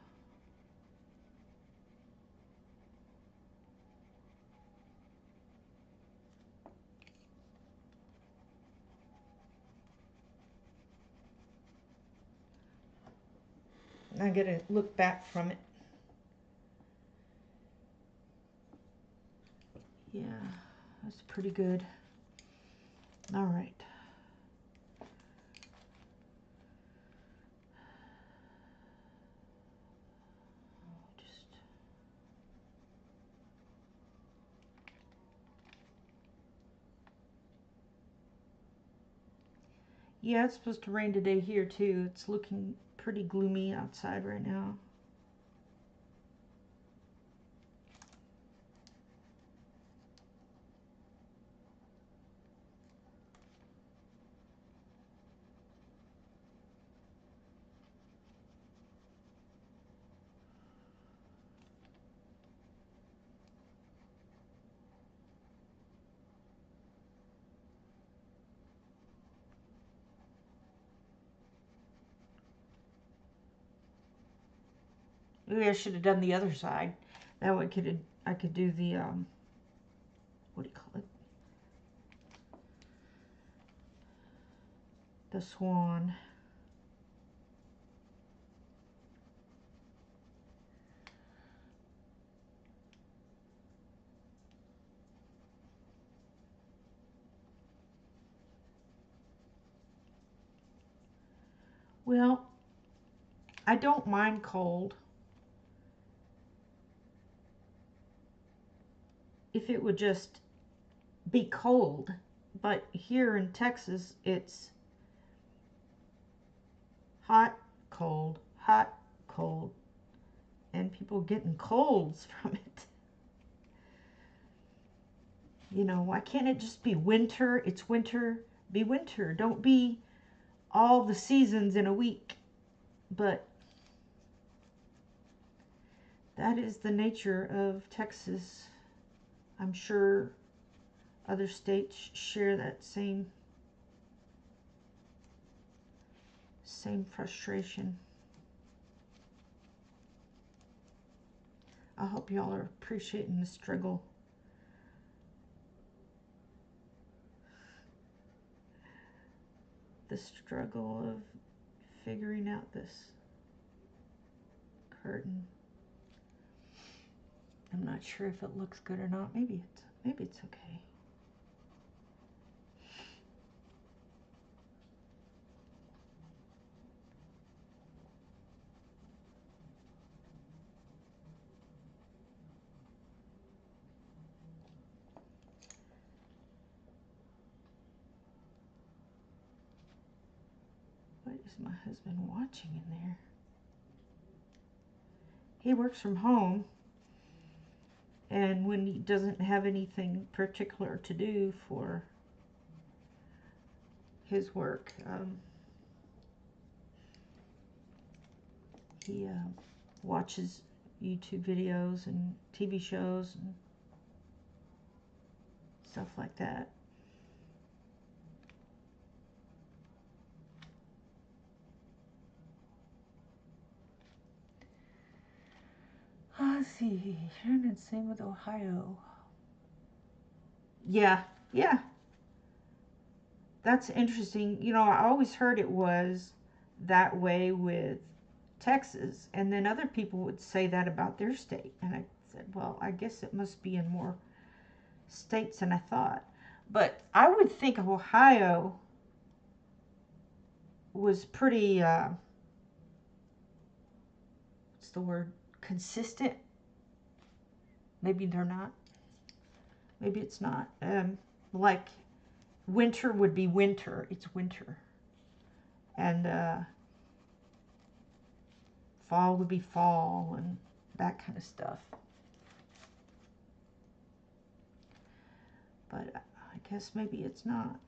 I gotta look back from it. Yeah, that's pretty good. All right. Yeah, it's supposed to rain today here too. It's looking pretty gloomy outside right now. Maybe I should have done the other side. That way I could do the what do you call it? The swan. Well, I don't mind cold. If it would just be cold, but here in Texas it's hot, cold, and people getting colds from it. You know, why can't it just be winter? It's winter, be winter. Don't be all the seasons in a week. But that is the nature of Texas. I'm sure other states share that same frustration. I hope y'all are appreciating the struggle. The struggle of figuring out this curtain. I'm not sure if it looks good or not. Maybe it's okay. What is my husband watching in there? He works from home, and when he doesn't have anything particular to do for his work. He watches YouTube videos and TV shows and stuff like that. Let's see, Shannon, same with Ohio. Yeah, yeah. That's interesting. You know, I always heard it was that way with Texas, and then other people would say that about their state. And I said, well, I guess it must be in more states than I thought. But I would think Ohio was pretty, what's the word, consistent. Maybe they're not. Maybe it's not. Like winter would be winter. It's winter. And fall would be fall and that kind of stuff. But I guess maybe it's not.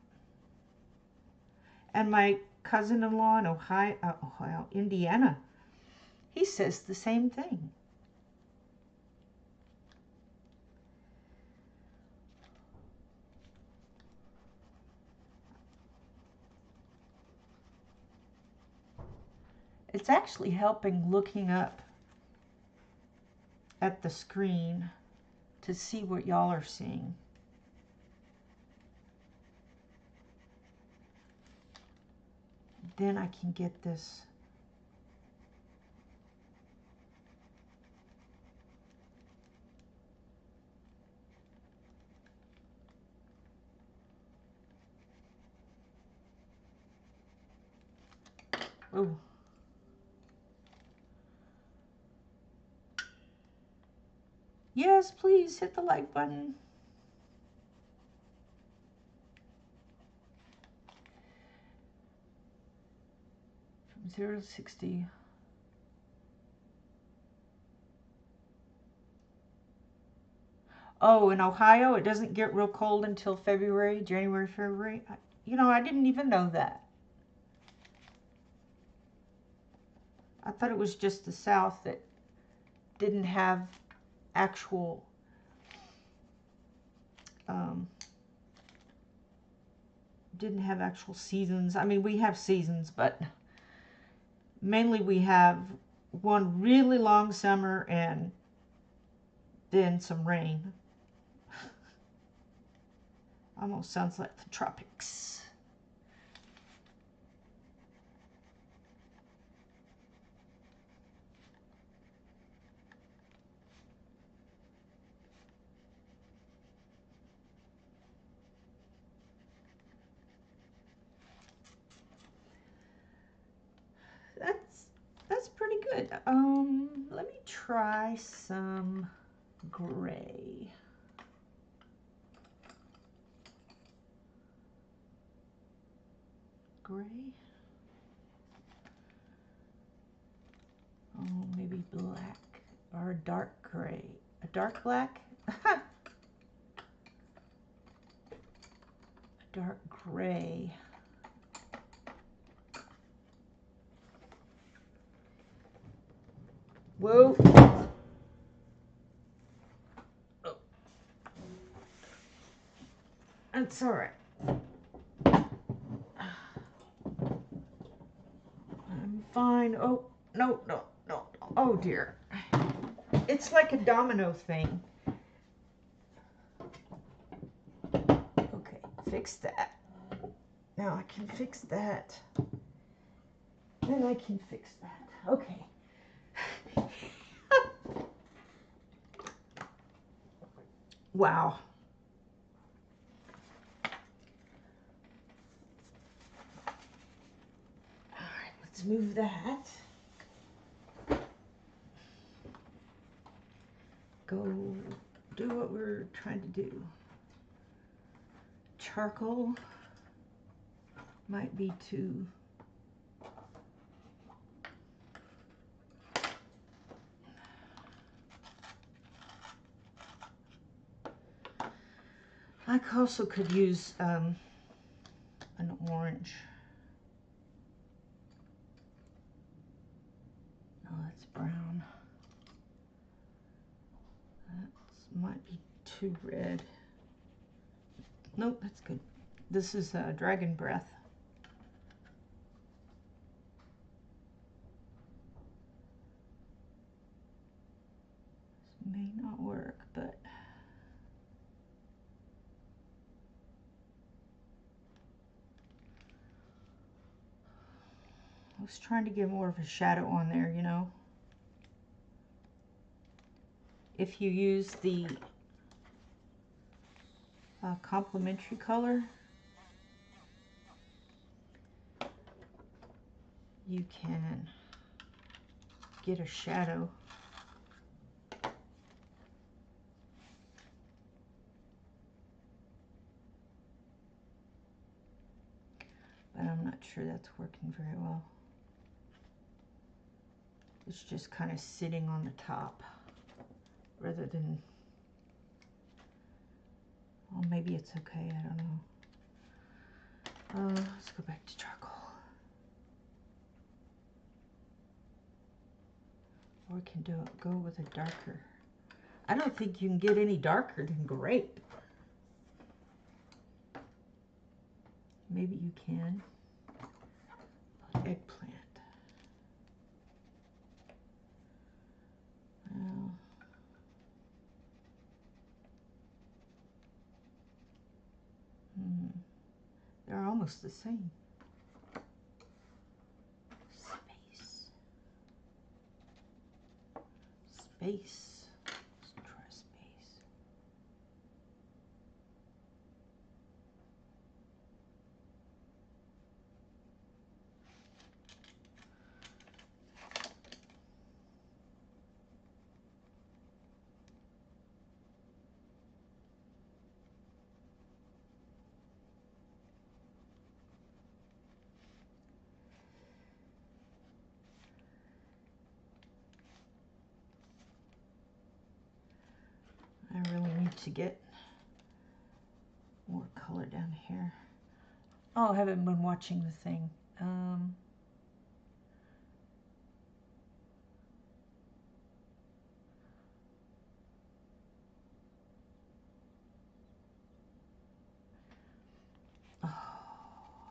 And my cousin-in-law in Ohio, Indiana, he says the same thing. It's actually helping looking up at the screen to see what y'all are seeing. Then I can get this. Oh. Yes, please hit the like button. From 0 to 60. Oh, in Ohio, it doesn't get real cold until February, January, February. You know, I didn't even know that. I thought it was just the South that didn't have actual seasons. I mean, we have seasons, but mainly we have one really long summer and then some rain. Almost sounds like the tropics. That's pretty good. Let me try some gray. Gray. Oh, maybe black or a dark gray. A dark black? A dark gray. Whoa. Oh. That's all right. I'm fine. Oh, no, no, no. Oh, dear. It's like a domino thing. Okay, fix that. Now I can fix that. Then I can fix that. Okay. Wow. All right, let's move that. Go do what we're trying to do. Charcoal might be too. I also could use an orange. orange. No, that's brown. That might be too red. Nope, that's good. This is Dragon Breath. This may not work, but I was trying to get more of a shadow on there, you know. If you use the complementary color, you can get a shadow. But I'm not sure that's working very well. It's just kind of sitting on the top rather than, well, maybe it's okay, I don't know. Let's go back to charcoal. Or we can go with a darker. I don't think you can get any darker than grape. Maybe you can. Eggplant. Well, they're almost the same. Space. Space. Let's try space. I really need to get more color down here. Oh, I haven't been watching the thing. Oh,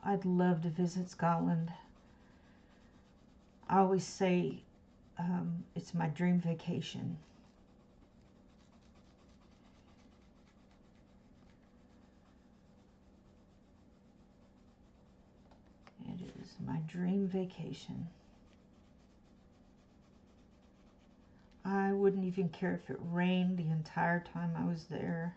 I'd love to visit Scotland. I always say it's my dream vacation. It is my dream vacation. I wouldn't even care if it rained the entire time I was there.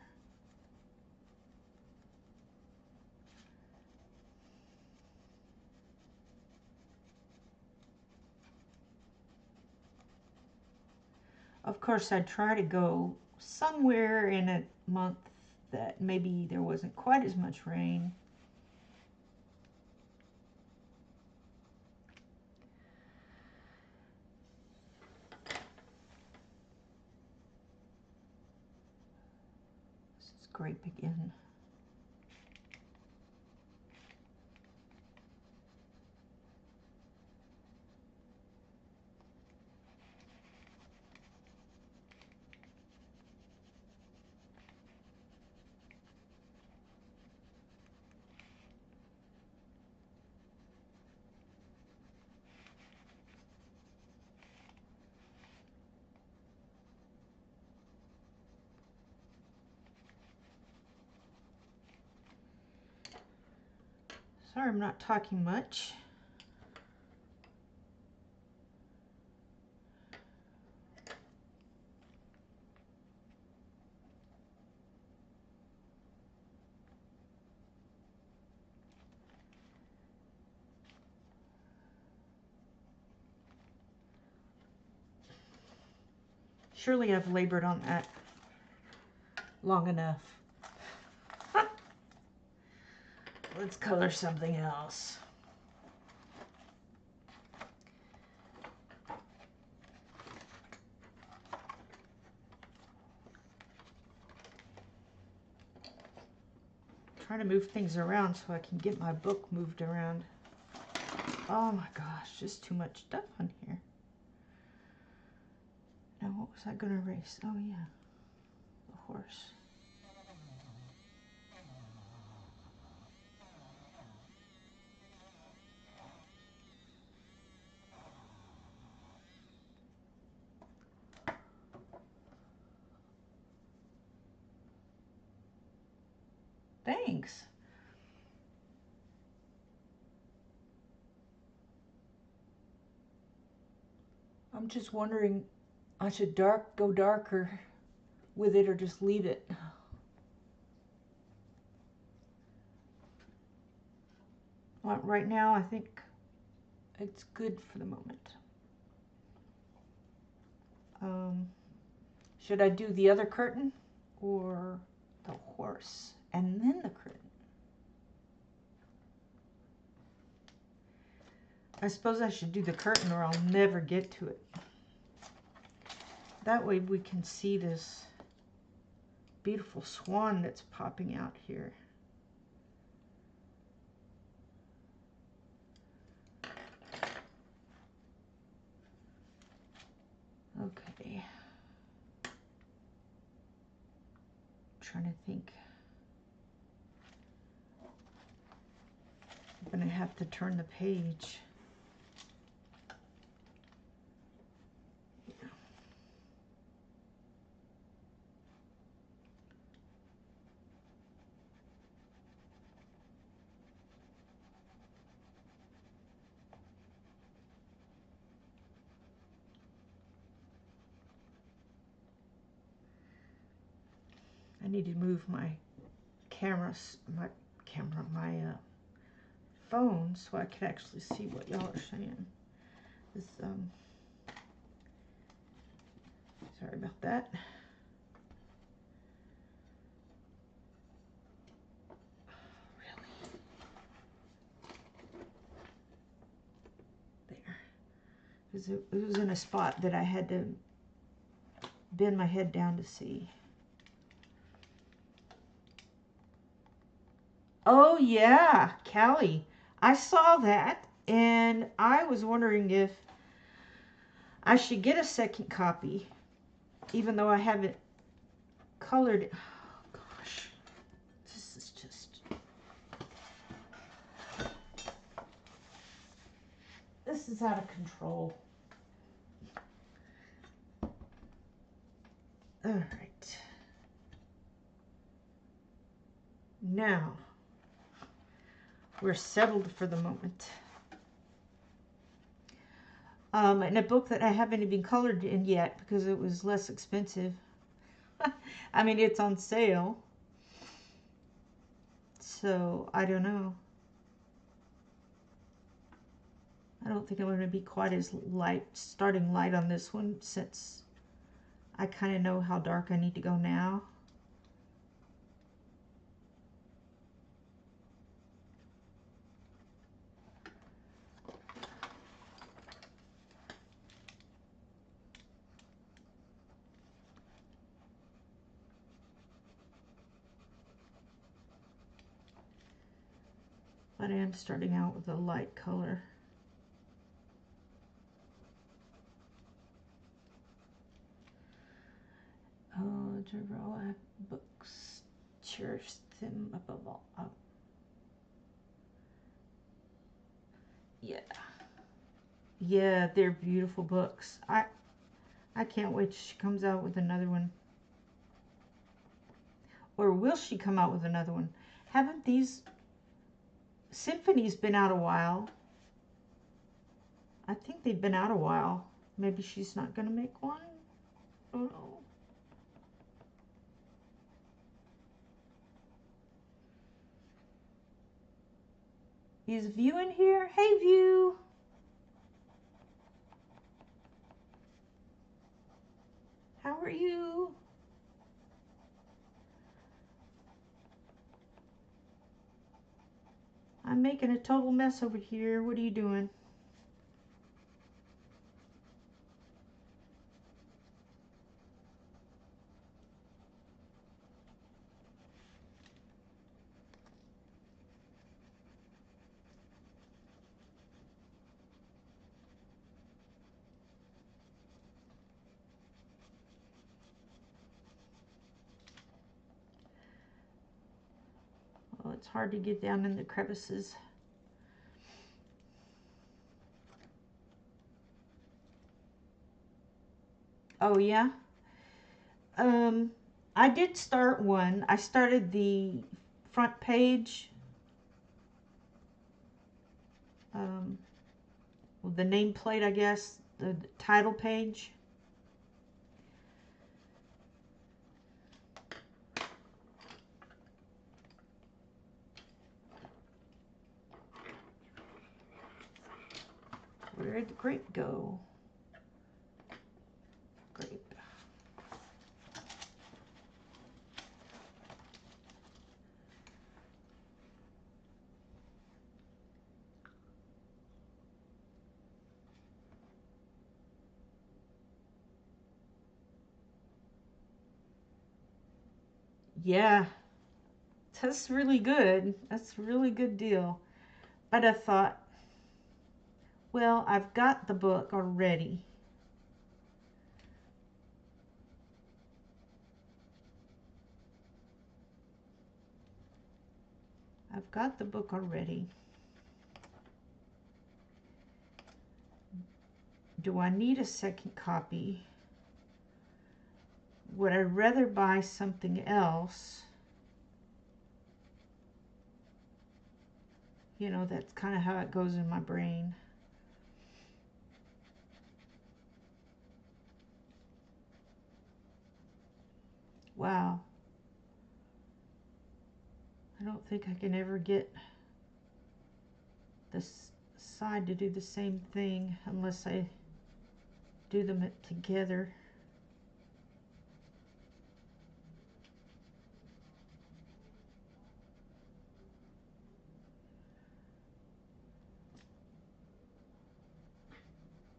Of course, I'd try to go somewhere in a month that maybe there wasn't quite as much rain. This is grape again. Sorry, I'm not talking much. Surely I've labored on that long enough. Let's color something else. trying to move things around so I can get my book moved around. Oh my gosh, just too much stuff on here. Now what was I going to erase? Oh yeah, the horse. Thanks. I'm just wondering, I should go darker with it or just leave it. Well, right now I think it's good for the moment. Should I do the other curtain or the horse and then the curtain? I suppose I should do the curtain or I'll never get to it. That way we can see this beautiful swan that's popping out here. Okay. Trying to think. I'm gonna have to turn the page. I need to move my phone so I can actually see what y'all are saying. This, sorry about that. Really? There. It was in a spot that I had to bend my head down to see. Oh yeah, Callie. I saw that and I was wondering if I should get a second copy, even though I haven't colored it. Oh gosh, this is just... This is out of control. All right. Now, we're settled for the moment. And a book that I haven't even colored in yet because it was less expensive. I mean, it's on sale. So, I don't know. I don't think I'm going to be quite as starting light on this one since I kind of know how dark I need to go now. But I am starting out with a light color. Oh, Jerome books, cherish them above all. Oh. Yeah. Yeah, they're beautiful books. I can't wait till she comes out with another one. Or will she come out with another one? Haven't these... Symphony's been out a while. I think they've been out a while. Maybe she's not going to make one? I don't know. Is View in here? Hey, View! How are you? I'm making a total mess over here. What are you doing? it's hard to get down in the crevices. Oh yeah. I did start one. I started the front page, well, the nameplate, I guess, the title page. Where'd the grape go? Grape. Yeah, that's really good. That's a really good deal. But I thought, well, I've got the book already. I've got the book already. Do I need a second copy? Would I rather buy something else? You know, that's kind of how it goes in my brain. Wow. I don't think I can ever get this side to do the same thing unless I do them together.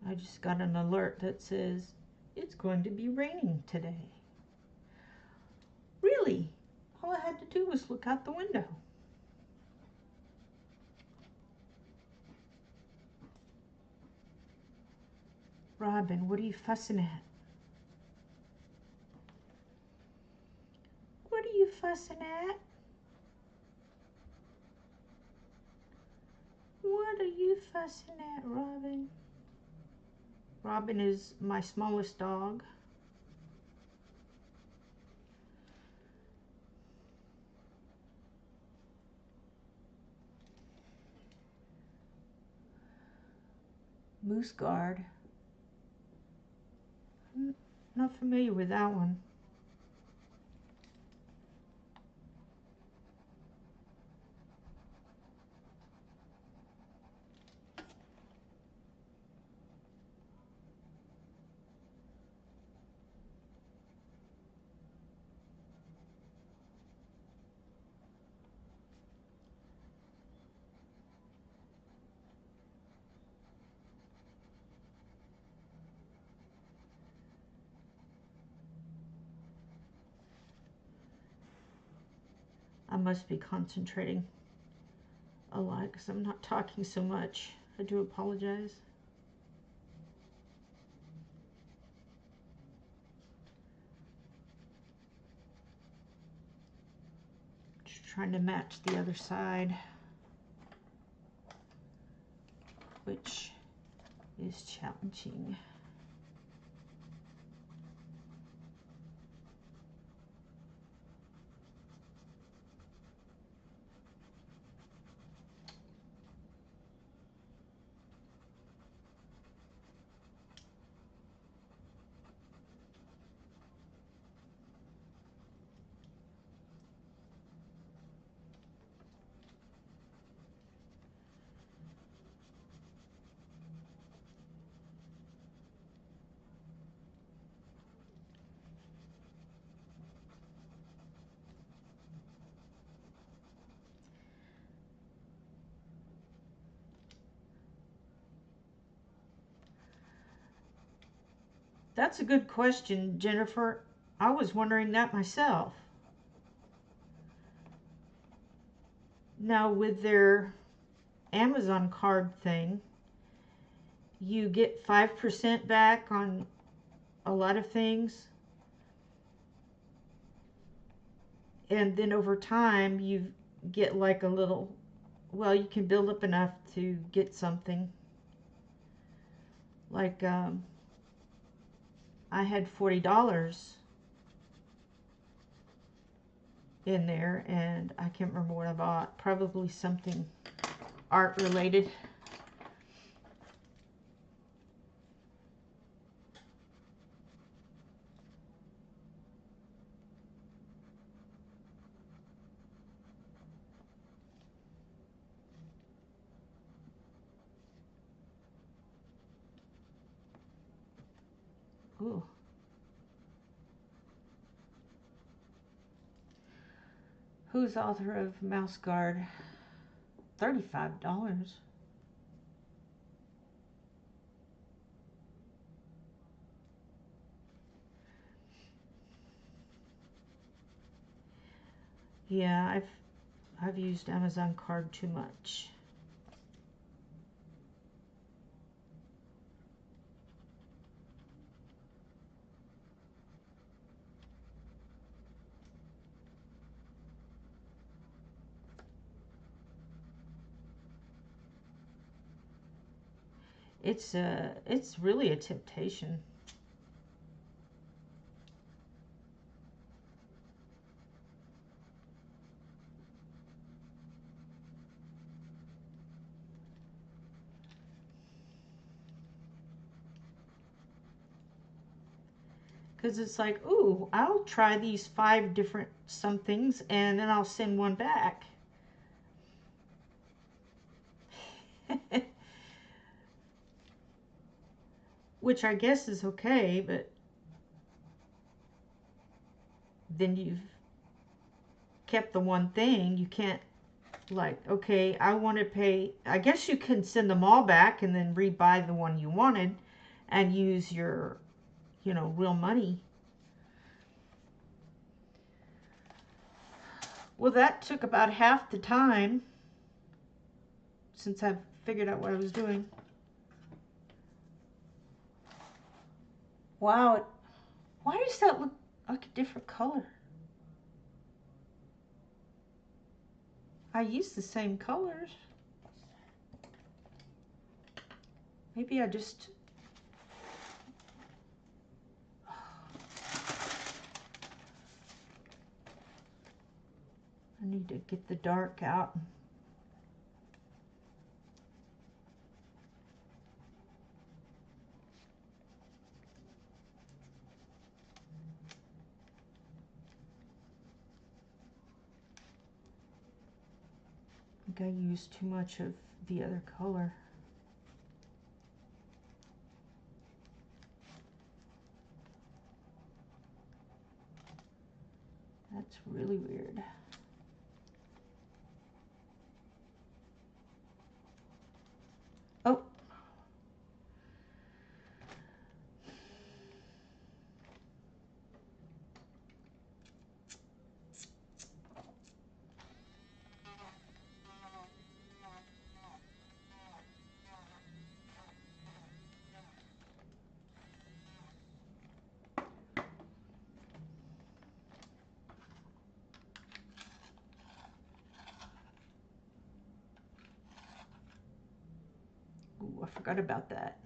I just got an alert that says it's going to be raining today. Really? All I had to do was look out the window. Robin, what are you fussing at? What are you fussing at? What are you fussing at, Robin? Robin is my smallest dog. Moose Guard. I'm not familiar with that one. I must be concentrating a lot because I'm not talking so much. I do apologize. Just trying to match the other side, which is challenging. That's a good question, Jennifer. I was wondering that myself. Now, with their Amazon card thing, you get 5% back on a lot of things. And then over time, get like a little, well, you can build up enough to get something. Like, I had $40 in there, and I can't remember what I bought. Probably something art related. Ooh. Who's author of Mouse Guard? $35. Yeah, I've used Amazon Card too much. It's really a temptation. Because it's like, ooh, I'll try these 5 different somethings and then I'll send one back. Which I guess is okay, but then you've kept the one thing. You can't, like, okay, I want to pay. I guess you can send them all back and then rebuy the one you wanted and use your, real money. Well, that took about half the time since I've figured out what I was doing. Wow, why does that look like a different color? I use the same colors. Maybe I just... I need to get the dark out. I think I used too much of the other color. That's really weird. Oh. Ooh, I forgot about that.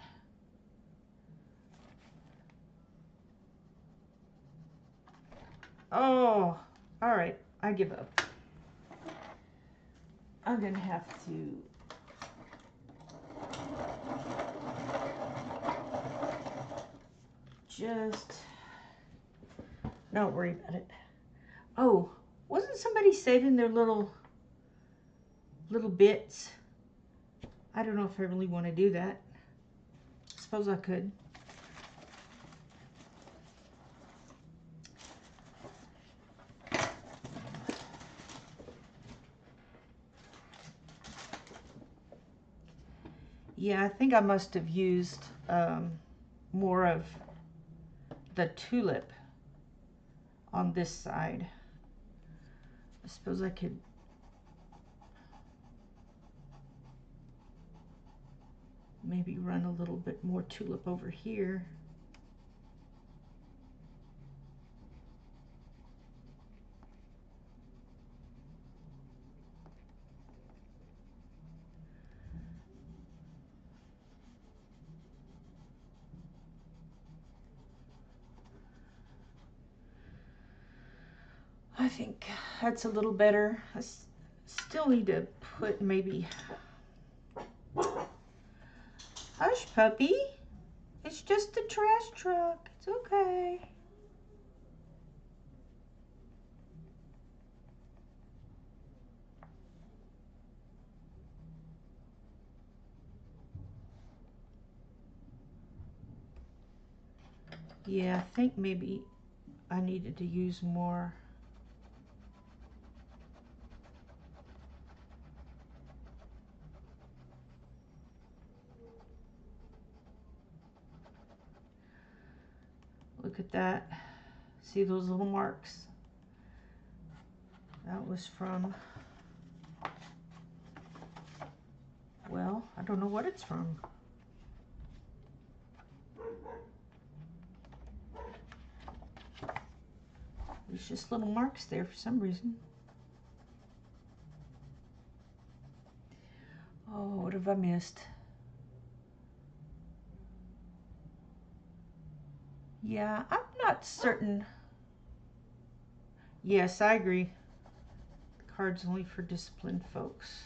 Oh, all right. I give up. I'm gonna have to just not worry about it. Oh, wasn't somebody saving their little bits? I don't know if I really want to do that. I suppose I could. Yeah, I think I must have used more of the tulip on this side. I suppose I could maybe run a little bit more tulip over here. I think that's a little better. I still need to put maybe... Hush, puppy. It's just a trash truck. It's okay. Yeah, I think maybe I needed to use more. Look at that. See those little marks? That was from, well, I don't know what it's from. There's just little marks there for some reason. Oh, what have I missed? Yeah, I'm not certain. Yes, I agree. The card's only for disciplined folks.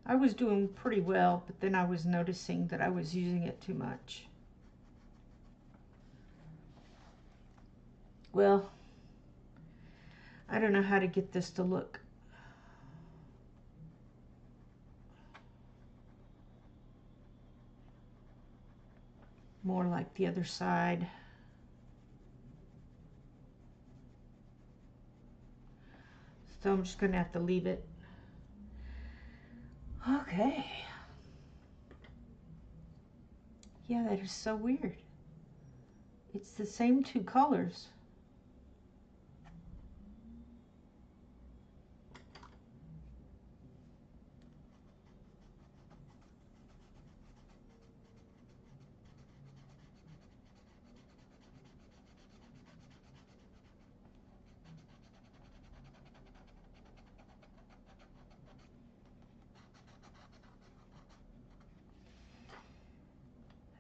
I was doing pretty well, but then I was noticing that I was using it too much. Well, I don't know how to get this to look more like the other side. So I'm just going to have to leave it. Okay. Yeah, that is so weird. It's the same two colors.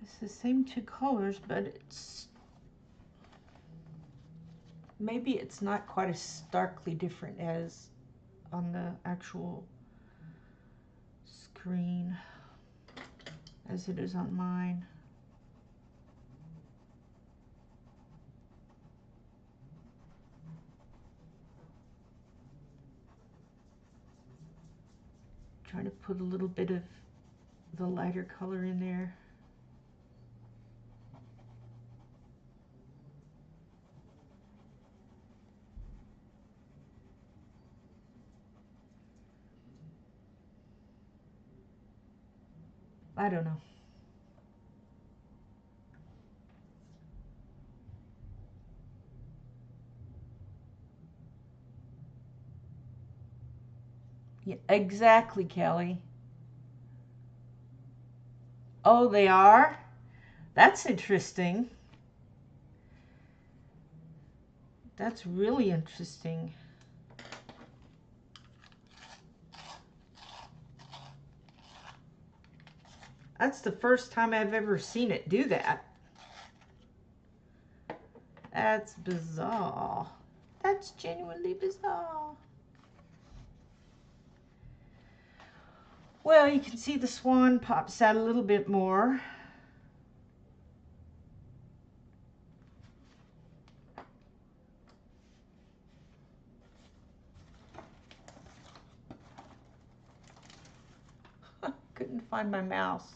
It's the same two colors, but it's maybe it's not quite as starkly different as on the actual screen as it is on mine. Try to put a little bit of the lighter color in there. I don't know. Yeah, exactly, Kelly. Oh, they are? That's interesting. That's really interesting. That's the first time I've ever seen it do that. That's bizarre. That's genuinely bizarre. Well, you can see the swan pops out a little bit more. Couldn't find my mouse.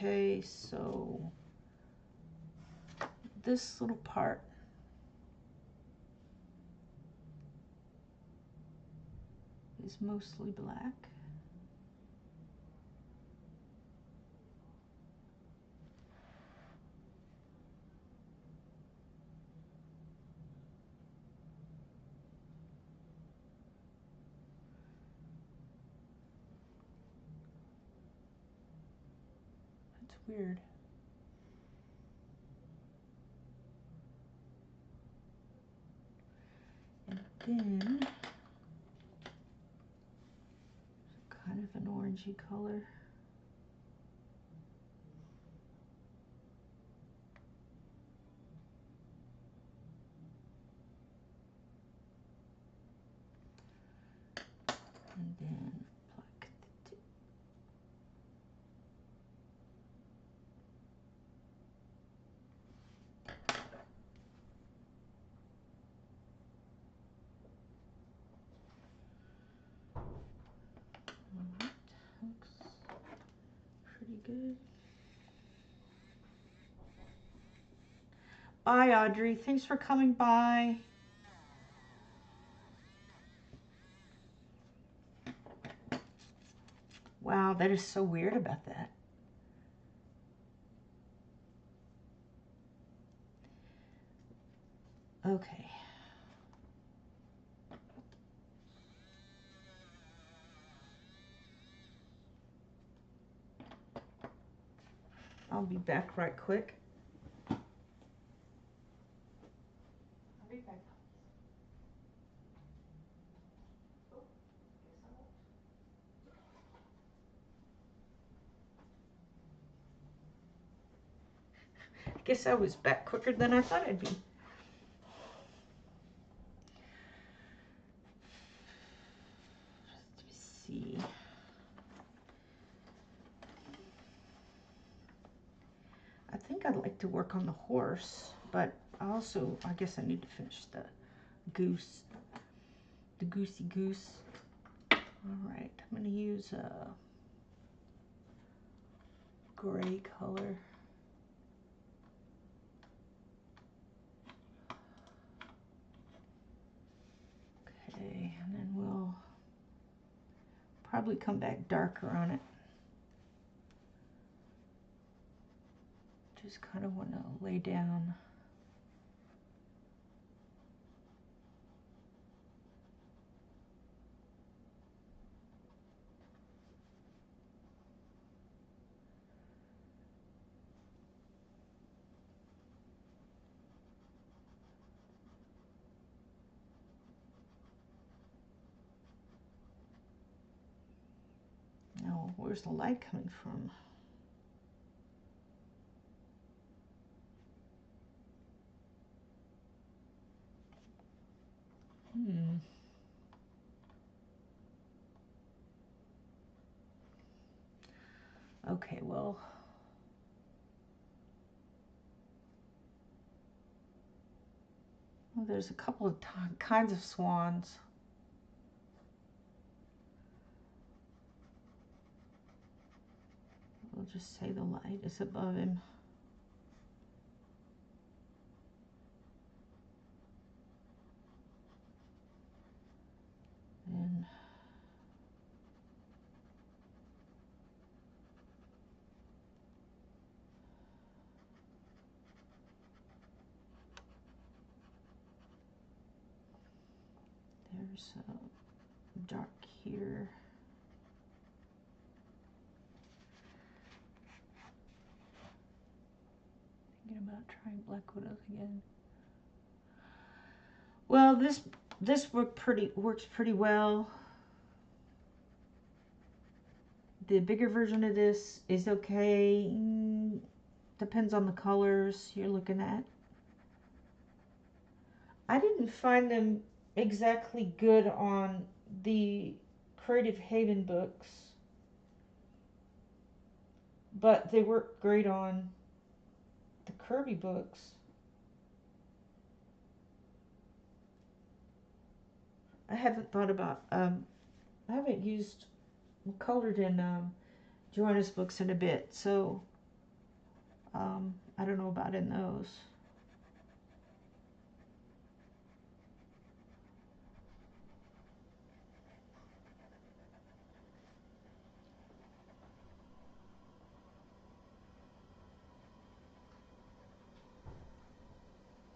Okay, so this little part is mostly black. That's weird. And then orangey color. And then pluck the tip. Alright, looks pretty good. Bye, Audrey. Thanks for coming by. Wow, that is so weird about that. Okay. I'll be back right quick. I'll be back. Guess I was back quicker than I thought I'd be. Let's see. I think I'd like to work on the horse, but also I guess I need to finish the goose, the goosey goose. All right, I'm going to use a gray color. Okay, and then we'll probably come back darker on it. Just kind of want to lay down. Now, where's the light coming from? Okay, well, there's a couple of kinds of swans. We'll just say the light is above him. And there's a dark here. Thinking about trying Black Widows again. Well, this works pretty well. The bigger version of this is okay. Depends on the colors you're looking at. I didn't find them exactly good on the Creative Haven books, but they work great on the Kirby books. I haven't thought about, I haven't colored in Joanna's books in a bit, so I don't know about in those.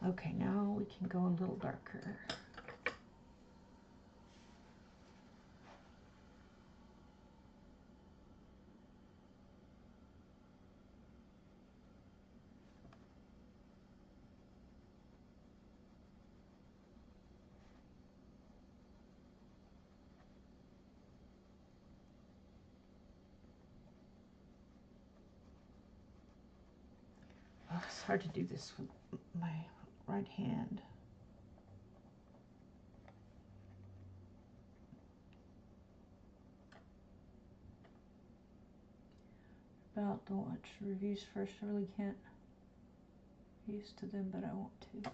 Okay, now we can go a little darker. Oh, it's hard to do this with my right hand. About to watch reviews first. I really can't get used to them, but I want to.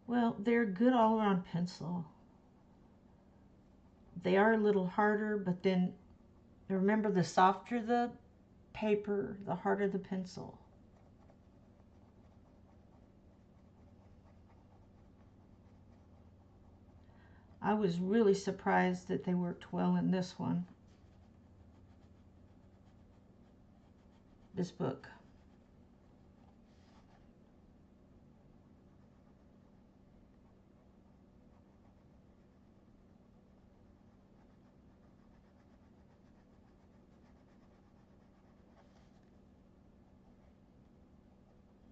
Well, they're good all around pencil. They are a little harder, but then remember, the softer the paper, the harder the pencil. I was really surprised that they worked well in this one. This book.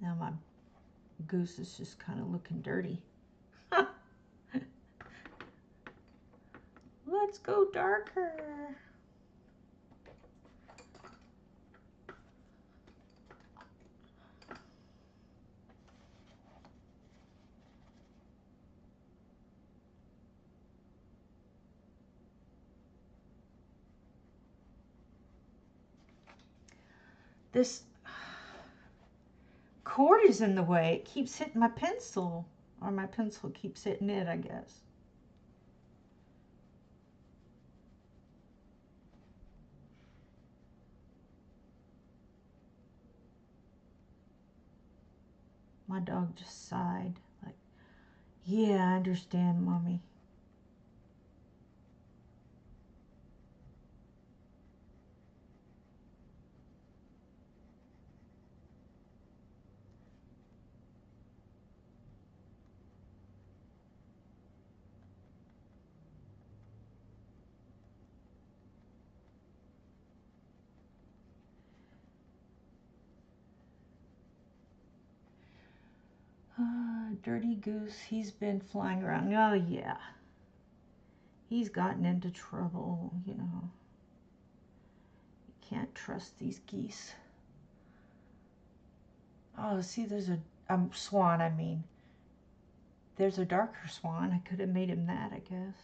Now my goose is just kind of looking dirty. Let's go darker. This cord is in the way. It keeps hitting my pencil, or my pencil keeps hitting it, I guess. My dog just sighed, like, yeah, I understand, Mommy. Dirty goose, he's been flying around. Oh, yeah. He's gotten into trouble, you know. You can't trust these geese. Oh, see, there's a swan, I mean. There's a darker swan. I could have made him that, I guess.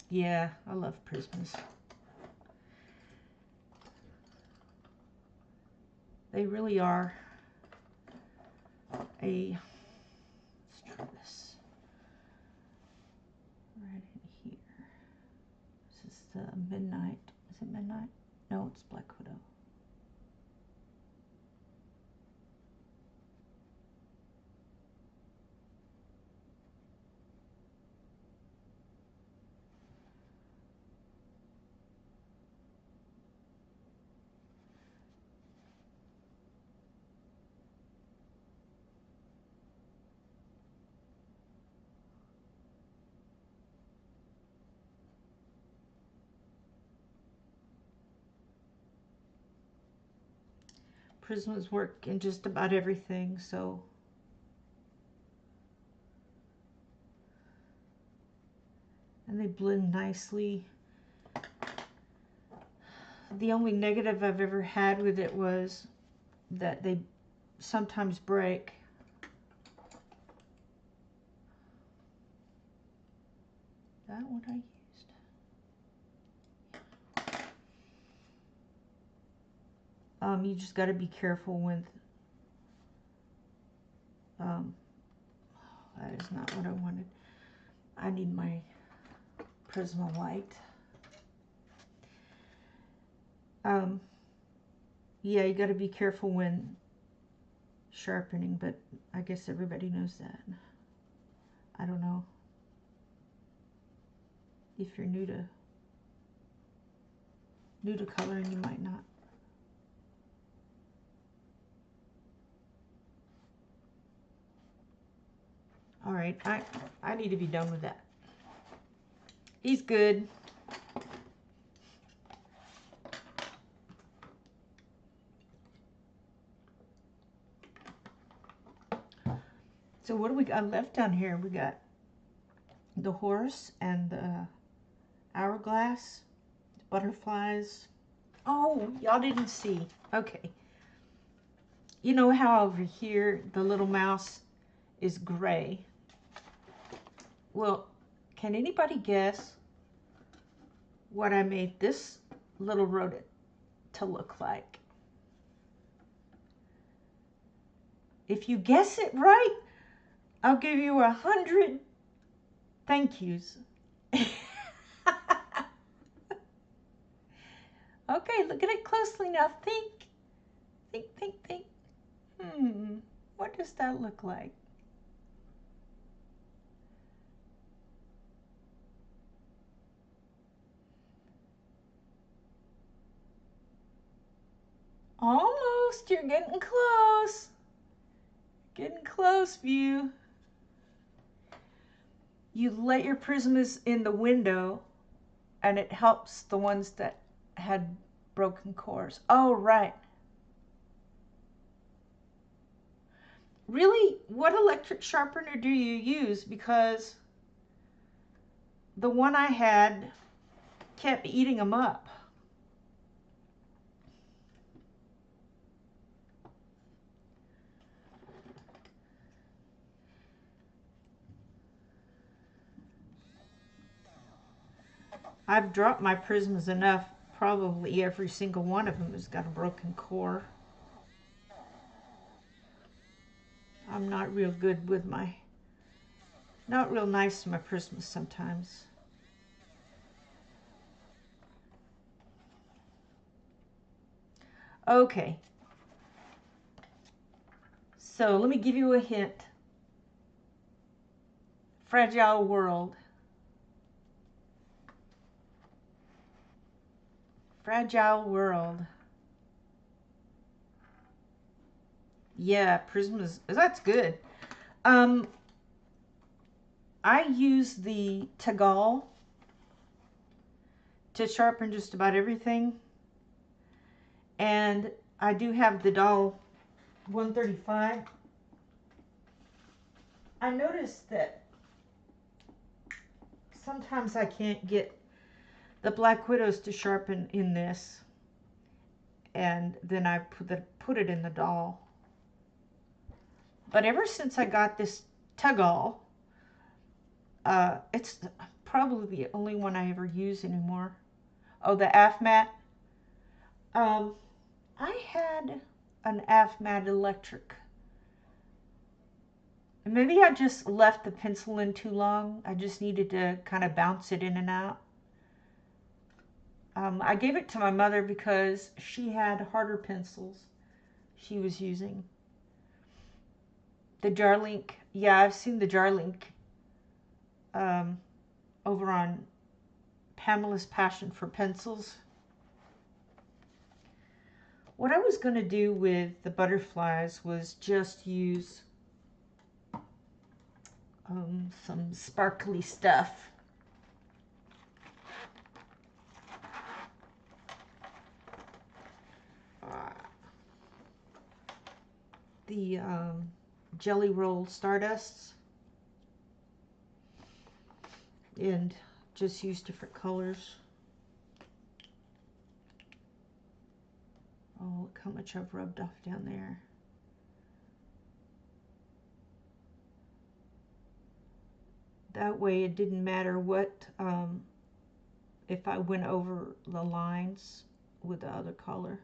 Yeah, I love Prismas. They really are a, let's try this right in here. This is the Midnight. Is it Midnight? No, it's Black Widow. Prismas work in just about everything, so and they blend nicely. The only negative I've ever had with it was that they sometimes break. Is that what I used? You just got to be careful with, that is not what I wanted. I need my Prisma light. Yeah, you got to be careful when sharpening, but I guess everybody knows that. I don't know. If you're new to coloring, you might not. All right, I need to be done with that. He's good. So what do we got left down here? We got the horse and the hourglass, the butterflies. Oh, y'all didn't see. Okay. You know how over here the little mouse is gray? Well, can anybody guess what I made this little rodent to look like? If you guess it right, I'll give you 100 thank yous. Okay, look at it closely now. Think. What does that look like? Almost. You're getting close. Getting close, View. You let your prisms in the window, and it helps the ones that had broken cores. Oh, right. Really, what electric sharpener do you use? Because the one I had kept eating them up. I've dropped my prisms enough. Probably every single one of them has got a broken core. I'm not real good with not real nice to my prisms sometimes. Okay. So let me give you a hint. Fragile world. Fragile world. Yeah, prisms. That's good. I use the Tagal to sharpen just about everything. And I do have the Doll 135. I noticed that sometimes I can't get the Black Widows to sharpen in this. And then I put it in the Doll. But ever since I got this Tagal, it's probably the only one I ever use anymore. Oh, the AFMAT. I had an AFMAT electric. Maybe I just left the pencil in too long. I just needed to kind of bounce it in and out. I gave it to my mother because she had harder pencils she was using. The Jarlink. Yeah, I've seen the Jarlink over on Pamela's Passion for Pencils. What I was going to do with the butterflies was just use some sparkly stuff. The Jelly Roll Stardusts, and just use different colors. Oh, look how much I've rubbed off down there. That way it didn't matter what, if I went over the lines with the other color.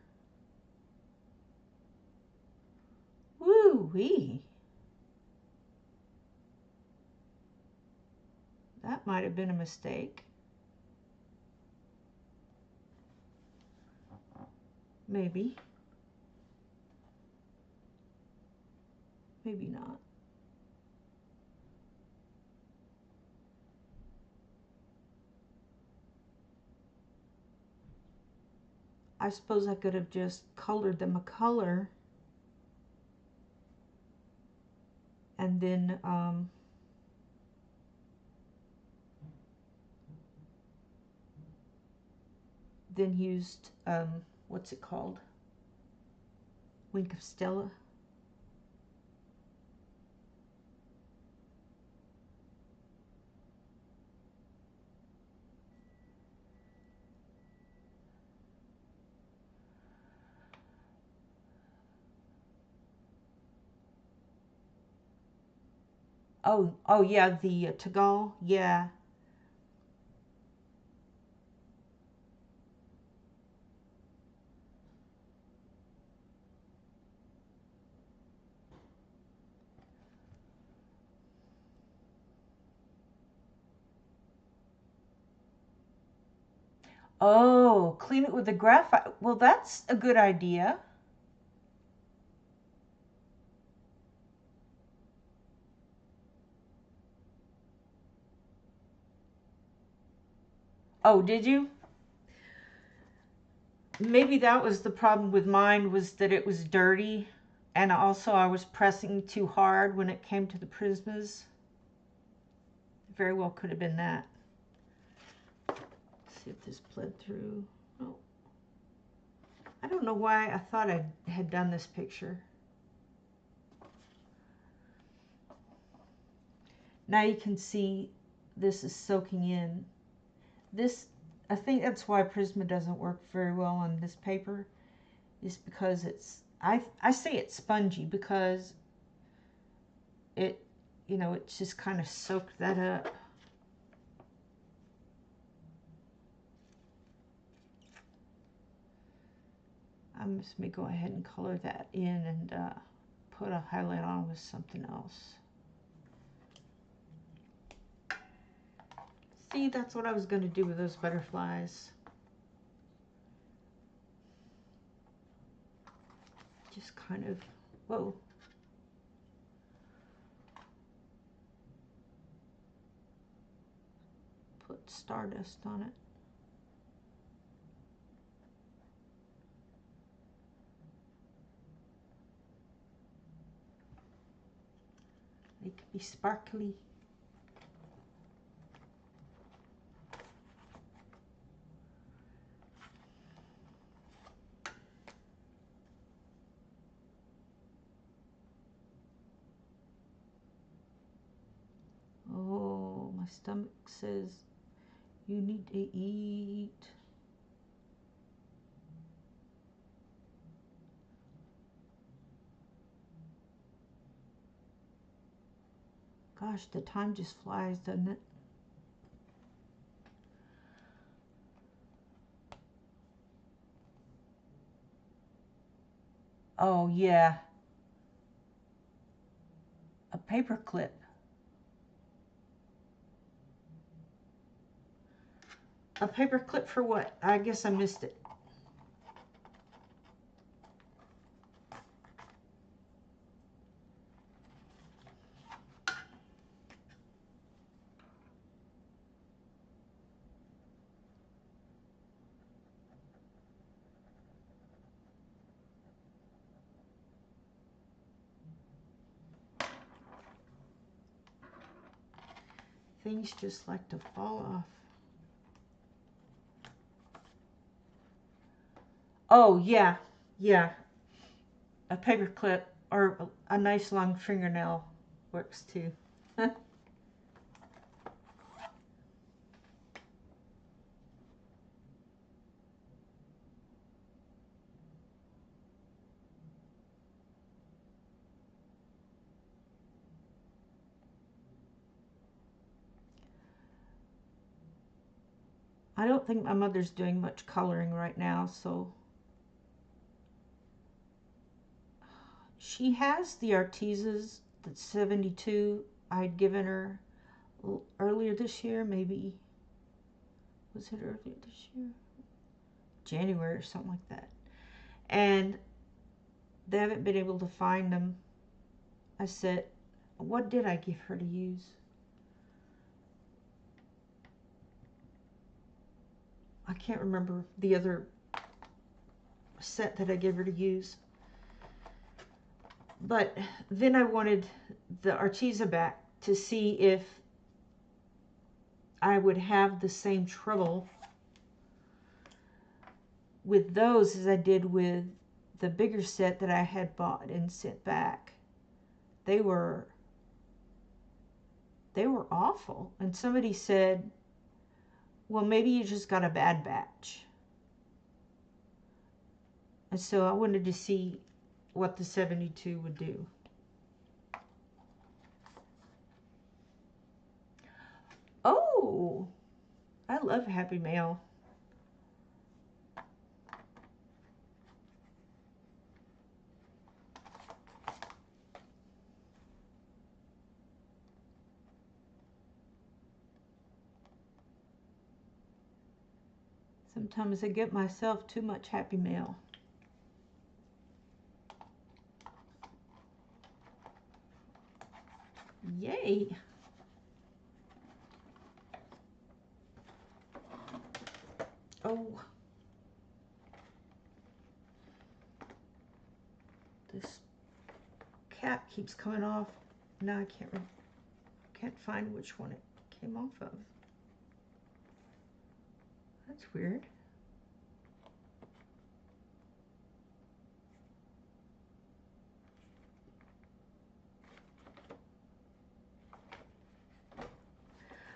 Woo-wee. That might have been a mistake. Maybe. Maybe not. I suppose I could have just colored them a color and then used what's it called? Wink of Stella. Oh yeah, the Tagal, yeah. Oh, clean it with the graphite. Well, that's a good idea. Oh, did you? Maybe that was the problem with mine, was that it was dirty, and also I was pressing too hard when it came to the prismas. Very well could have been that. Let's see if this bled through. Oh, I don't know why I thought I had done this picture. Now you can see this is soaking in. This, I think that's why Prisma doesn't work very well on this paper, is because it's, I say it's spongy because it, you know, it's just kind of soaked that up. I'm just going to go ahead and color that in and put a highlight on with something else. See, that's what I was going to do with those butterflies. Just kind of, whoa. Put stardust on it. They can be sparkly. Oh, my stomach says you need to eat. Gosh, the time just flies, doesn't it? Oh, yeah. A paper clip. A paper clip for what? I guess I missed it. Things just like to fall off. Oh, yeah, yeah. A paper clip or a nice long fingernail works too. I don't think my mother's doing much coloring right now, so she has the Artezas, that's 72 I'd given her earlier this year, maybe. Was it earlier this year? January or something like that. And they haven't been able to find them. I said, what did I give her to use? I can't remember the other set that I gave her to use. But then I wanted the Arteza back to see if I would have the same trouble with those as I did with the bigger set that I had bought and sent back. They were awful. And somebody said, well, maybe you just got a bad batch. And so I wanted to see what the 72 would do. Oh, I love Happy Mail. Sometimes I get myself too much Happy Mail. Yay! Oh, this cap keeps coming off. Now I can't find which one it came off of. That's weird.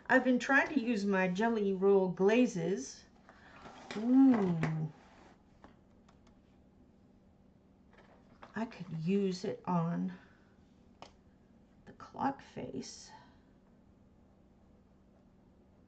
I've been trying to use my Jelly Roll glazes. Ooh. I could use it on the clock face.